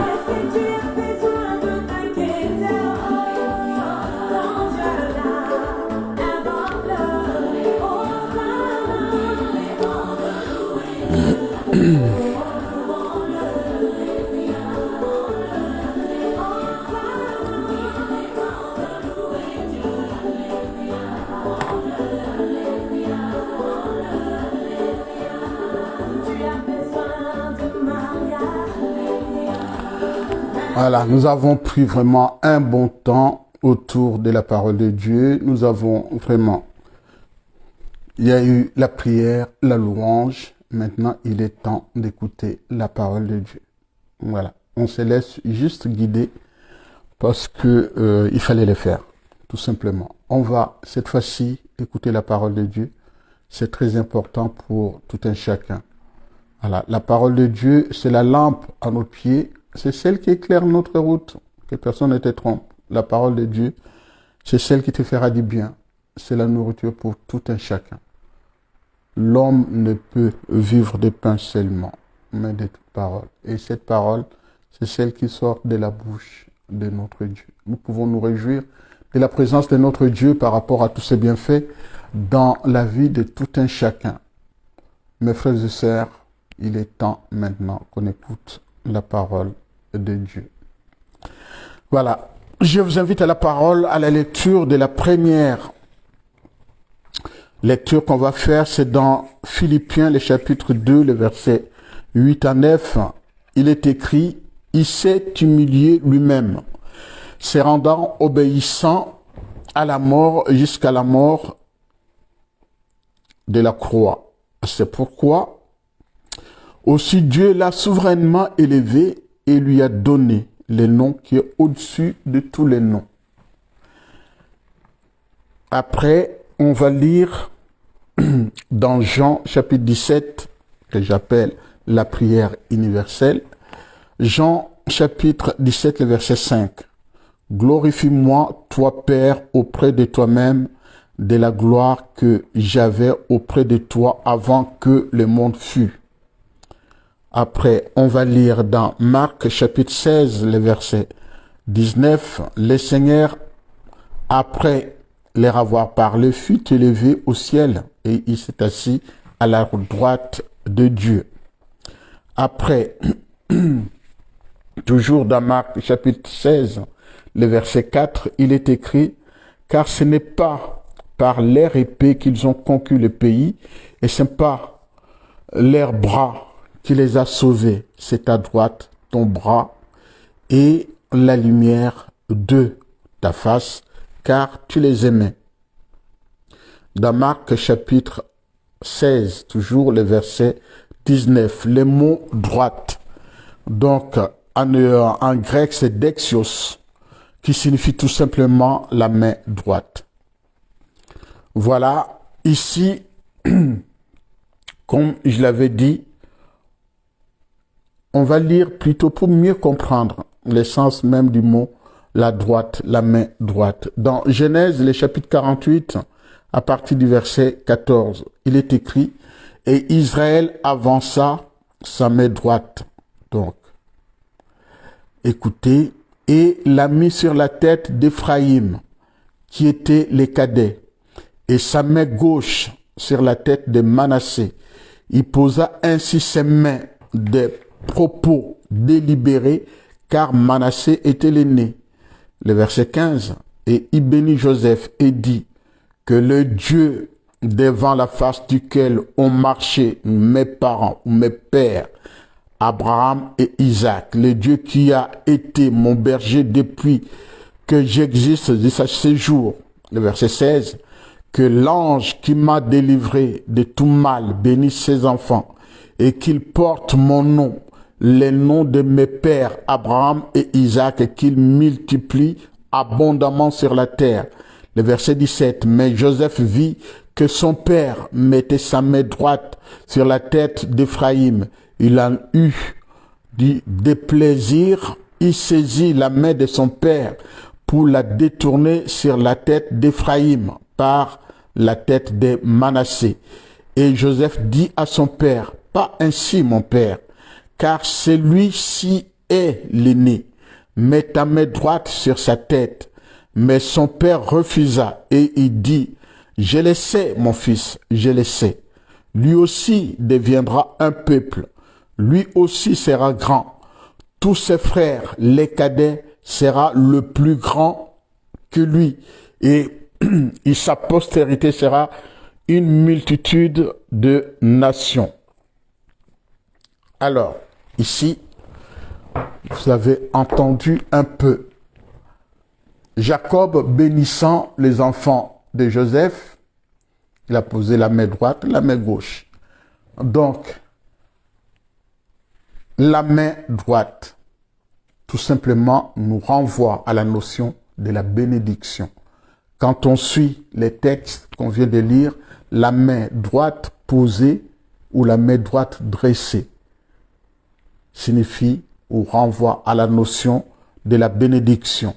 Voilà, nous avons pris vraiment un bon temps autour de la parole de Dieu. Nous avons vraiment, il y a eu la prière, la louange. Maintenant, il est temps d'écouter la parole de Dieu. Voilà, on se laisse juste guider parce que il fallait le faire, tout simplement. On va cette fois-ci écouter la parole de Dieu. C'est très important pour tout un chacun. Voilà, la parole de Dieu, c'est la lampe à nos pieds. C'est celle qui éclaire notre route, que personne ne te trompe. La parole de Dieu, c'est celle qui te fera du bien. C'est la nourriture pour tout un chacun. L'homme ne peut vivre de pain seulement, mais de toute parole. Et cette parole, c'est celle qui sort de la bouche de notre Dieu. Nous pouvons nous réjouir de la présence de notre Dieu par rapport à tous ses bienfaits dans la vie de tout un chacun. Mes frères et sœurs, il est temps maintenant qu'on écoute la parole de Dieu. Voilà, je vous invite à la parole, à la lecture de la première lecture qu'on va faire, c'est dans Philippiens, le chapitre 2, le verset 8 à 9. Il est écrit, « Il s'est humilié lui-même, se rendant obéissant à la mort jusqu'à la mort de la croix. C'est pourquoi aussi Dieu l'a souverainement élevé et lui a donné le nom qui est au-dessus de tous les noms. » Après, on va lire dans Jean chapitre 17, que j'appelle la prière universelle. Jean chapitre 17, le verset 5. « Glorifie-moi, toi Père, auprès de toi-même, de la gloire que j'avais auprès de toi avant que le monde fût. » Après, on va lire dans Marc chapitre 16, le verset 19. « Le Seigneur, après leur avoir parlé, fut élevé au ciel et il s'est assis à la droite de Dieu. » Après, toujours dans Marc chapitre 16, le verset 4, il est écrit « Car ce n'est pas par leur épée qu'ils ont conquis le pays, et ce n'est pas leur bras qui les a sauvés, c'est ta droite, ton bras, et la lumière de ta face, car tu les aimais. » Dans Marc chapitre 16, toujours le verset 19, le mot droite. Donc, en grec, c'est dexios, qui signifie tout simplement la main droite. Voilà, ici, comme je l'avais dit, on va lire plutôt pour mieux comprendre l'essence même du mot la droite, la main droite. Dans Genèse, le chapitre 48, à partir du verset 14, il est écrit « Et Israël avança sa main droite. » Donc, écoutez, et l'a mis sur la tête d'Éphraïm, qui était les cadets, et sa main gauche sur la tête de Manassé. Il posa ainsi ses mains de propos délibérés, car Manassé était l'aîné. Le verset 15, et il bénit Joseph et dit que le Dieu devant la face duquel ont marché mes parents ou mes pères, Abraham et Isaac, le Dieu qui a été mon berger depuis que j'existe de ce séjour. Le verset 16, que l'ange qui m'a délivré de tout mal bénisse ses enfants et qu'il porte mon nom, les noms de mes pères Abraham et Isaac, et qu'il multiplie abondamment sur la terre. Le verset 17, mais Joseph vit que son père mettait sa main droite sur la tête d'Éphraïm. Il en eut du déplaisir, il saisit la main de son père pour la détourner sur la tête d'Éphraïm par la tête de Manassé. Et Joseph dit à son père, pas ainsi mon père, car celui-ci est l'aîné. Mets ta main droite sur sa tête. Mais son père refusa et il dit, je le sais, mon fils, je le sais. Lui aussi deviendra un peuple. Lui aussi sera grand. Tous ses frères, les cadets, sera le plus grand que lui. Et sa postérité sera une multitude de nations. Alors, ici, vous avez entendu un peu Jacob bénissant les enfants de Joseph. Il a posé la main droite, la main gauche. Donc, la main droite, tout simplement, nous renvoie à la notion de la bénédiction. Quand on suit les textes qu'on vient de lire, la main droite posée ou la main droite dressée signifie ou renvoie à la notion de la bénédiction.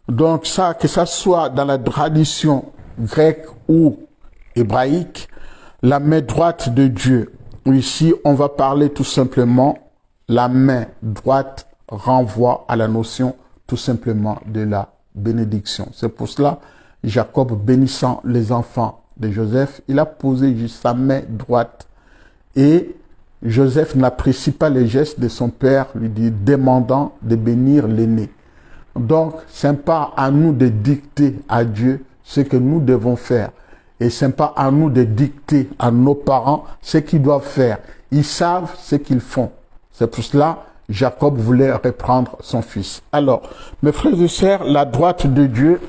Donc ça, que ça soit dans la tradition grecque ou hébraïque, la main droite de Dieu. Ici, on va parler tout simplement, la main droite renvoie à la notion tout simplement de la bénédiction. C'est pour cela, Jacob, bénissant les enfants de Joseph, il a posé juste sa main droite. Et Joseph n'apprécie pas les gestes de son père, lui dit, demandant de bénir l'aîné. Donc, ce n'est pas à nous de dicter à Dieu ce que nous devons faire. Et ce n'est pas à nous de dicter à nos parents ce qu'ils doivent faire. Ils savent ce qu'ils font. C'est pour cela Jacob voulait reprendre son fils. Alors, mes frères et sœurs, la droite de Dieu,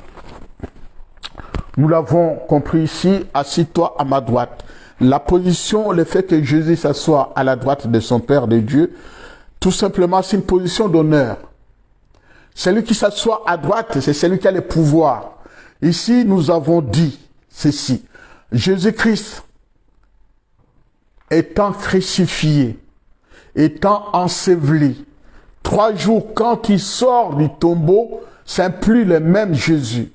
nous l'avons compris ici, assis-toi à ma droite. La position, le fait que Jésus s'assoie à la droite de son Père de Dieu, tout simplement, c'est une position d'honneur. Celui qui s'assoit à droite, c'est celui qui a le pouvoir. Ici, nous avons dit ceci. Jésus-Christ, étant crucifié, étant enseveli, 3 jours, quand il sort du tombeau, c'est plus le même Jésus.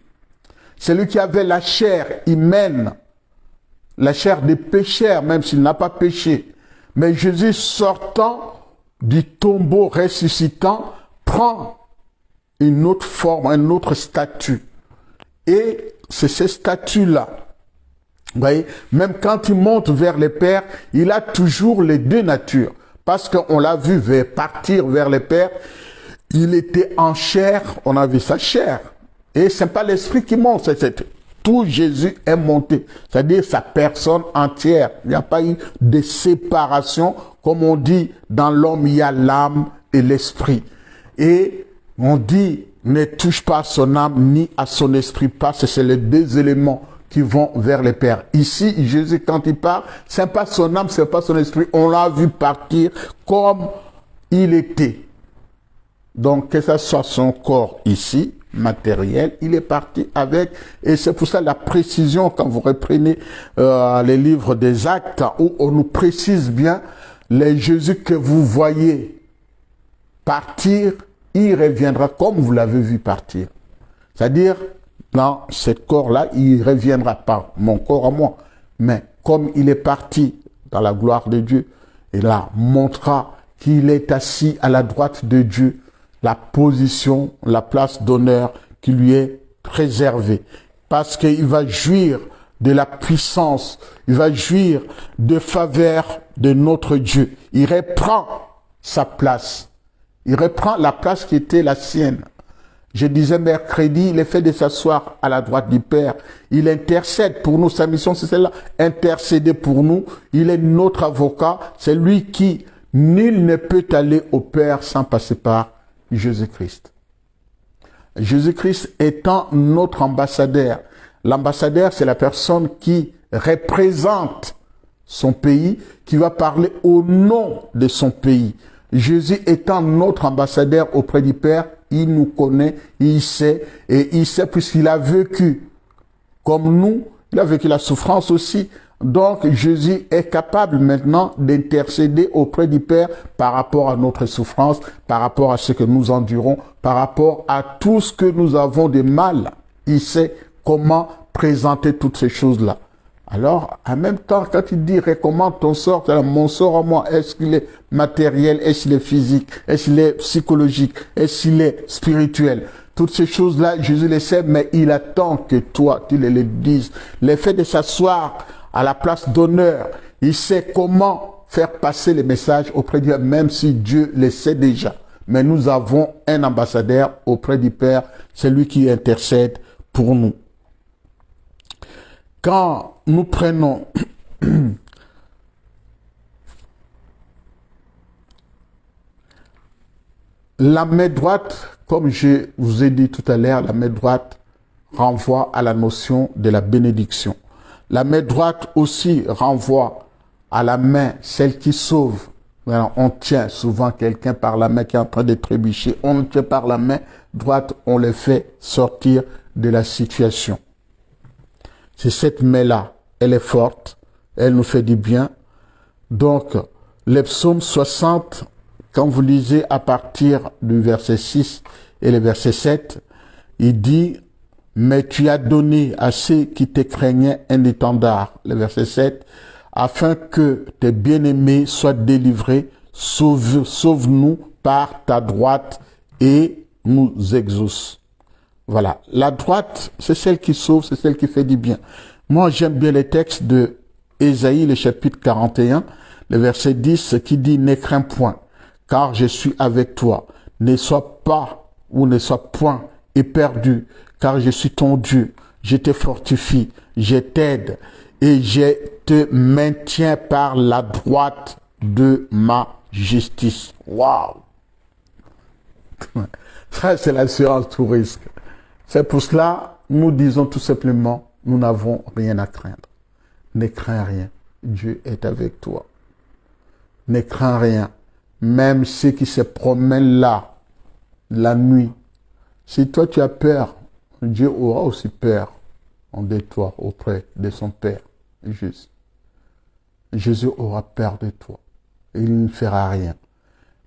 Celui qui avait la chair humaine, la chair des pécheurs, même s'il n'a pas péché. Mais Jésus sortant du tombeau, ressuscitant, prend une autre forme, un autre statut. Et c'est ce statut-là. Vous voyez, même quand il monte vers le Père, il a toujours les deux natures. Parce qu'on l'a vu partir vers le Père, il était en chair, on a vu sa chair. Et ce n'est pas l'esprit qui monte, c'est tout Jésus est monté. C'est-à-dire sa personne entière. Il n'y a pas eu de séparation. Comme on dit, dans l'homme, il y a l'âme et l'esprit. Et on dit, ne touche pas à son âme ni à son esprit, parce que c'est les deux éléments qui vont vers le Père. Ici, Jésus, quand il part, c'est pas son âme, c'est pas son esprit. On l'a vu partir comme il était. Donc, que ce soit son corps ici, matériel, il est parti avec. Et c'est pour ça la précision, quand vous reprenez les livres des Actes, où on nous précise bien, les Jésus que vous voyez partir, il reviendra comme vous l'avez vu partir. C'est-à-dire, dans ce corps-là, il ne reviendra pas, mon corps à moi. Mais comme il est parti dans la gloire de Dieu, et là, montrera qu'il est assis à la droite de Dieu, la position, la place d'honneur qui lui est réservée. Parce qu'il va jouir de la puissance, il va jouir de faveur de notre Dieu. Il reprend sa place. Il reprend la place qui était la sienne. Je disais mercredi, le fait de s'asseoir à la droite du Père, il intercède pour nous. Sa mission, c'est celle-là, intercéder pour nous. Il est notre avocat. C'est lui qui, nul ne peut aller au Père sans passer par Jésus-Christ. Jésus-Christ étant notre ambassadeur. L'ambassadeur, c'est la personne qui représente son pays, qui va parler au nom de son pays. Jésus étant notre ambassadeur auprès du Père, il nous connaît, il sait, et il sait puisqu'il a vécu comme nous, il a vécu la souffrance aussi. Donc Jésus est capable maintenant d'intercéder auprès du Père par rapport à notre souffrance, par rapport à ce que nous endurons, par rapport à tout ce que nous avons de mal. Il sait comment présenter toutes ces choses-là. Alors, en même temps, quand il dit « recommande ton sort », mon sort à moi, est-ce qu'il est matériel, est-ce qu'il est physique, est-ce qu'il est psychologique, est-ce qu'il est spirituel? Toutes ces choses-là, Jésus les sait, mais il attend que toi, tu les dises. Le fait de s'asseoir à la place d'honneur, il sait comment faire passer les messages auprès de Dieu, même si Dieu le sait déjà. Mais nous avons un ambassadeur auprès du Père, c'est lui qui intercède pour nous. Quand nous prenons la main droite, comme je vous ai dit tout à l'heure, la main droite renvoie à la notion de la bénédiction. La main droite aussi renvoie à la main, celle qui sauve. Alors, on tient souvent quelqu'un par la main qui est en train de trébucher. On le tient par la main droite, on le fait sortir de la situation. C'est cette main-là, elle est forte, elle nous fait du bien. Donc, le psaume 60, quand vous lisez à partir du verset 6 et le verset 7, il dit « Mais tu as donné à ceux qui te craignaient un étendard », le verset 7, « afin que tes bien-aimés soient délivrés, sauve-nous par ta droite et nous exauce. » Voilà. La droite, c'est celle qui sauve, c'est celle qui fait du bien. Moi, j'aime bien les textes de Ésaïe, le chapitre 41, le verset 10, qui dit « Ne crains point, car je suis avec toi. Ne sois pas ou ne sois point éperdu, car je suis ton Dieu. Je te fortifie, je t'aide et je te maintiens par la droite de ma justice. » Waouh! Ça, c'est l'assurance tout risque. C'est pour cela, nous disons tout simplement, nous n'avons rien à craindre. Ne crains rien. Dieu est avec toi. Ne crains rien. Même ceux qui se promènent là, la nuit. Si toi tu as peur, Dieu aura aussi peur de toi auprès de son Père. Juste. Jésus aura peur de toi. Il ne fera rien.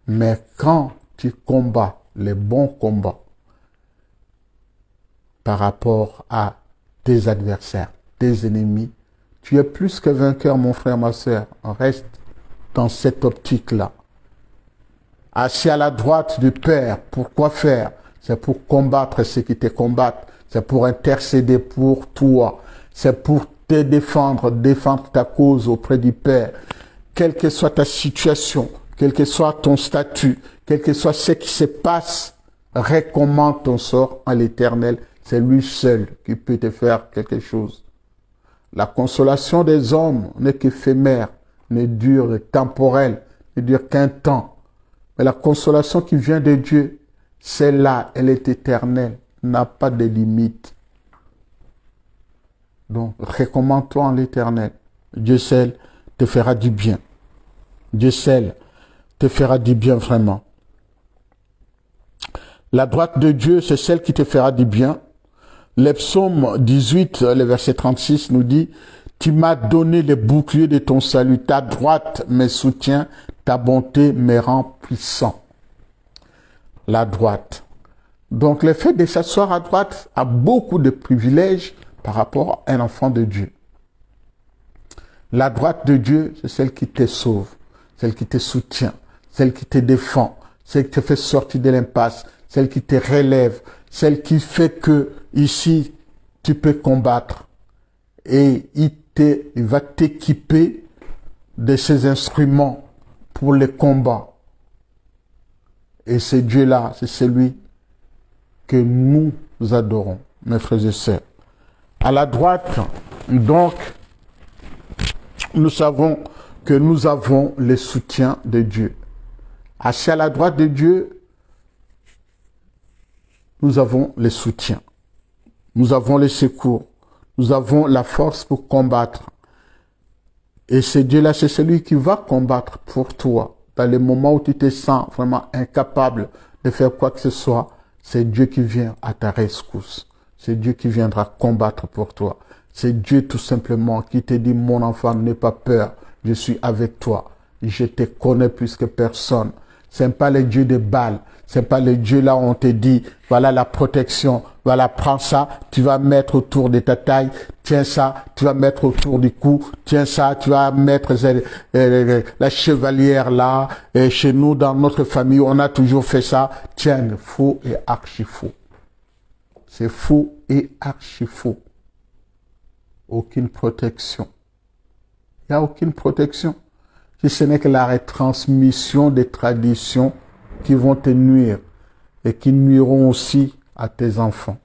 Mais quand tu combats les bons combats par rapport à tes adversaires, tes ennemis, tu es plus que vainqueur, mon frère, ma soeur. Reste dans cette optique-là. Assis à la droite du Père, pourquoi faire? C'est pour combattre ceux qui te combattent. C'est pour intercéder pour toi. C'est pour te défendre, défendre ta cause auprès du Père. Quelle que soit ta situation, quel que soit ton statut, quel que soit ce qui se passe, recommande ton sort à l'Éternel. C'est lui seul qui peut te faire quelque chose. La consolation des hommes n'est qu'éphémère, ne dure, temporelle, ne dure qu'un temps. Mais la consolation qui vient de Dieu, celle-là, elle est éternelle, n'a pas de limite. Donc, recommande-toi en l'Éternel. Dieu seul te fera du bien. Dieu seul te fera du bien vraiment. La droite de Dieu, c'est celle qui te fera du bien. Le psaume 18, le verset 36 nous dit « Tu m'as donné les boucliers de ton salut, ta droite me soutient, ta bonté me rend puissant. » La droite. Donc le fait de s'asseoir à droite a beaucoup de privilèges par rapport à un enfant de Dieu. La droite de Dieu, c'est celle qui te sauve, celle qui te soutient, celle qui te défend, celle qui te fait sortir de l'impasse, celle qui te relève, celle qui fait que ici tu peux combattre. Et il va t'équiper de ces instruments pour les combats. Et ce Dieu-là, c'est celui que nous adorons, mes frères et sœurs. À la droite, donc, nous savons que nous avons le soutien de Dieu. Assis à la droite de Dieu, nous avons le soutien. Nous avons le secours. Nous avons la force pour combattre. Et ce Dieu-là, c'est celui qui va combattre pour toi. Dans les moments où tu te sens vraiment incapable de faire quoi que ce soit, c'est Dieu qui vient à ta rescousse. C'est Dieu qui viendra combattre pour toi. C'est Dieu tout simplement qui te dit, mon enfant, n'aie pas peur, je suis avec toi. Je te connais plus que personne. C'est pas le Dieu de Baal. C'est pas le Dieu là où on te dit, voilà la protection, voilà, prends ça, tu vas mettre autour de ta taille, tiens ça, tu vas mettre autour du cou, tiens ça, tu vas mettre la chevalière là, et chez nous, dans notre famille, on a toujours fait ça. Tiens, faux et archi faux. C'est faux et archi faux. Aucune protection. Il n'y a aucune protection. Si ce n'est que la retransmission des traditions qui vont te nuire et qui nuiront aussi à tes enfants.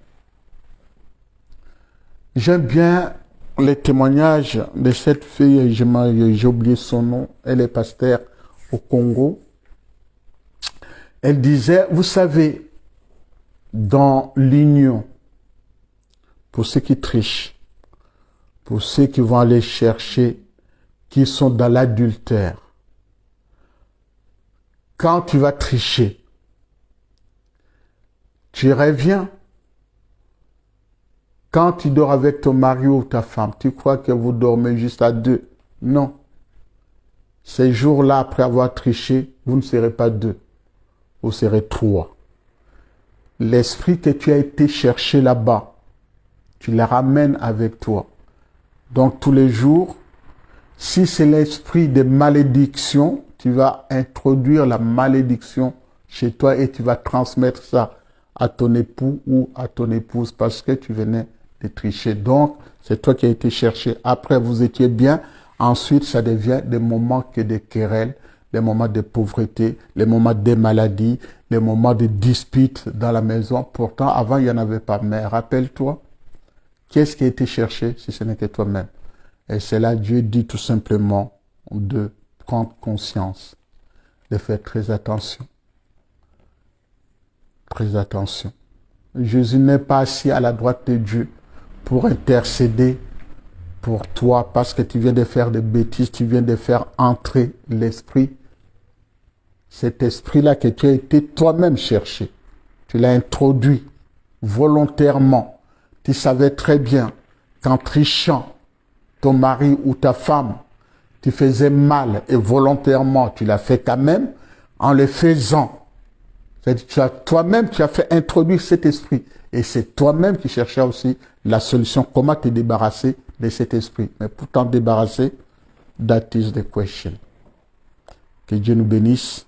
J'aime bien les témoignages de cette fille, j'ai oublié son nom, elle est pasteur au Congo. Elle disait, vous savez, dans l'union, pour ceux qui trichent, pour ceux qui vont aller chercher, qui sont dans l'adultère, quand tu vas tricher, tu reviens. Quand tu dors avec ton mari ou ta femme, tu crois que vous dormez juste à deux. Non. Ces jours-là, après avoir triché, vous ne serez pas deux. Vous serez trois. L'esprit que tu as été chercher là-bas, tu le ramènes avec toi. Donc tous les jours, si c'est l'esprit de malédiction, tu vas introduire la malédiction chez toi et tu vas transmettre ça à ton époux ou à ton épouse parce que tu venais de tricher. Donc, c'est toi qui as été cherché. Après, vous étiez bien. Ensuite, ça devient des moments que de querelles, les moments de pauvreté, les moments de maladie, les moments de disputes dans la maison. Pourtant, avant, il n'y en avait pas. Mais rappelle-toi, qu'est-ce qui a été cherché si ce n'est que toi-même? Et c'est là Dieu dit tout simplement de prendre conscience, de faire très attention. Très attention. Jésus n'est pas assis à la droite de Dieu pour intercéder pour toi parce que tu viens de faire des bêtises, tu viens de faire entrer l'esprit. Cet esprit-là que tu as été toi-même cherché. Tu l'as introduit volontairement. Tu savais très bien qu'en trichant ton mari ou ta femme, tu faisais mal et volontairement, tu l'as fait quand même en le faisant. C'est-à-dire, toi-même, tu as fait introduire cet esprit. Et c'est toi-même qui cherchais aussi la solution. Comment te débarrasser de cet esprit. Mais pour t'en débarrasser, that is the question. Que Dieu nous bénisse.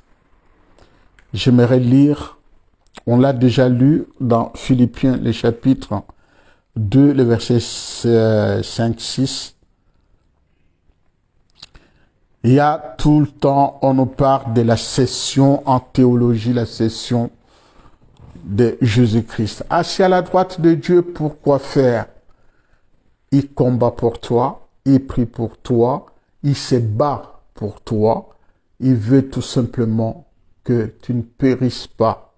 J'aimerais lire, on l'a déjà lu dans Philippiens, le chapitre 2, le verset 5-6. Il y a tout le temps, on nous parle de la session en théologie, la session de Jésus-Christ. Assis à la droite de Dieu, pourquoi faire? Il combat pour toi, il prie pour toi, il se bat pour toi. Il veut tout simplement que tu ne périsses pas,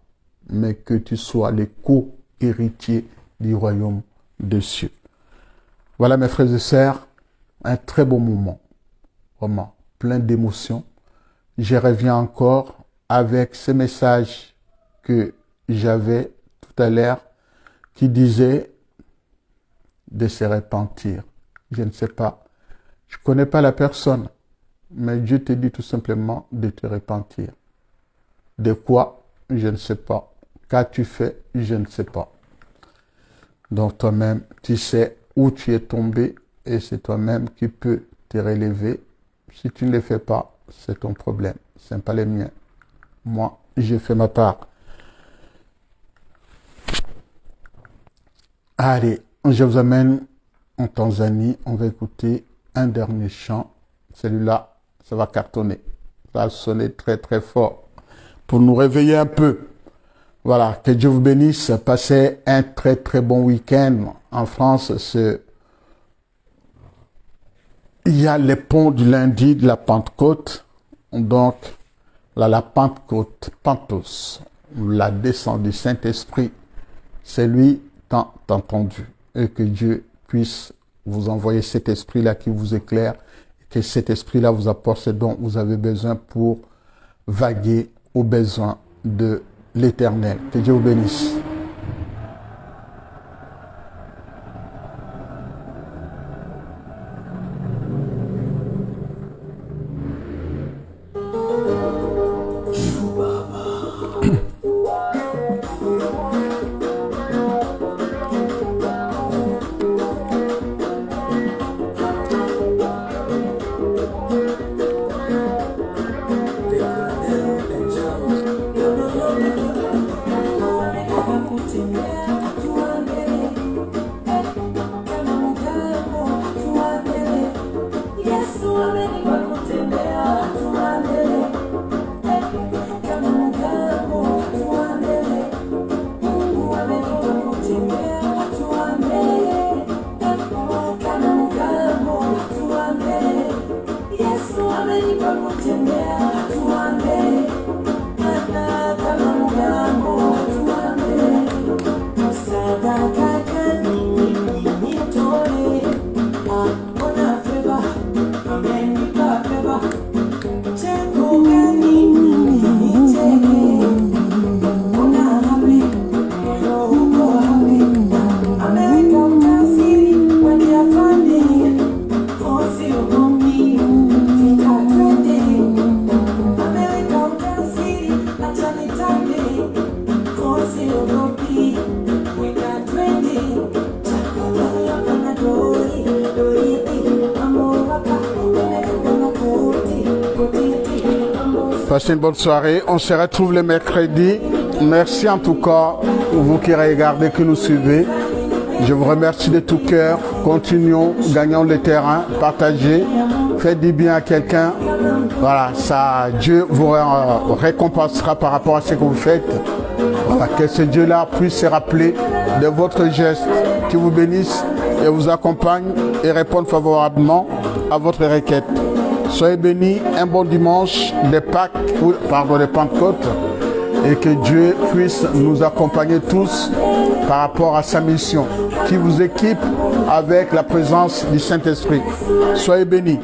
mais que tu sois le co-héritier du royaume des cieux. Voilà mes frères et sœurs, un très beau moment, vraiment. Plein d'émotions. Je reviens encore avec ce message que j'avais tout à l'heure qui disait de se repentir. Je ne sais pas. Je ne connais pas la personne, mais Dieu te dit tout simplement de te repentir. De quoi? Je ne sais pas. Qu'as-tu fait? Je ne sais pas. Donc toi-même, tu sais où tu es tombé et c'est toi-même qui peux te relever. Si tu ne le fais pas, c'est ton problème. Ce n'est pas le mien. Moi, j'ai fait ma part. Allez, je vous amène en Tanzanie. On va écouter un dernier chant. Celui-là, ça va cartonner. Ça va sonner très très fort pour nous réveiller un peu. Voilà, que Dieu vous bénisse. Passez un très très bon week-end. En France, il y a les ponts du lundi de la Pentecôte. Donc, là, la Pentecôte, Pentos, la descente du Saint-Esprit, c'est lui tant entendu. Et que Dieu puisse vous envoyer cet esprit-là qui vous éclaire, que cet esprit-là vous apporte ce dont vous avez besoin pour vaguer aux besoins de l'Éternel. Que Dieu vous bénisse. Passez une bonne soirée. On se retrouve le mercredi Merci en tout cas, vous qui regardez, qui nous suivez. Je vous remercie de tout cœur. Continuons, gagnons le terrain, partagez, faites du bien à quelqu'un. Voilà, ça, Dieu vous récompensera par rapport à ce que vous faites. Voilà, que ce Dieu-là puisse se rappeler de votre geste, qui vous bénisse et vous accompagne et réponde favorablement à votre requête. Soyez bénis, un bon dimanche de Pâques, de Pentecôte, et que Dieu puisse nous accompagner tous par rapport à sa mission, qui vous équipe avec la présence du Saint-Esprit. Soyez bénis.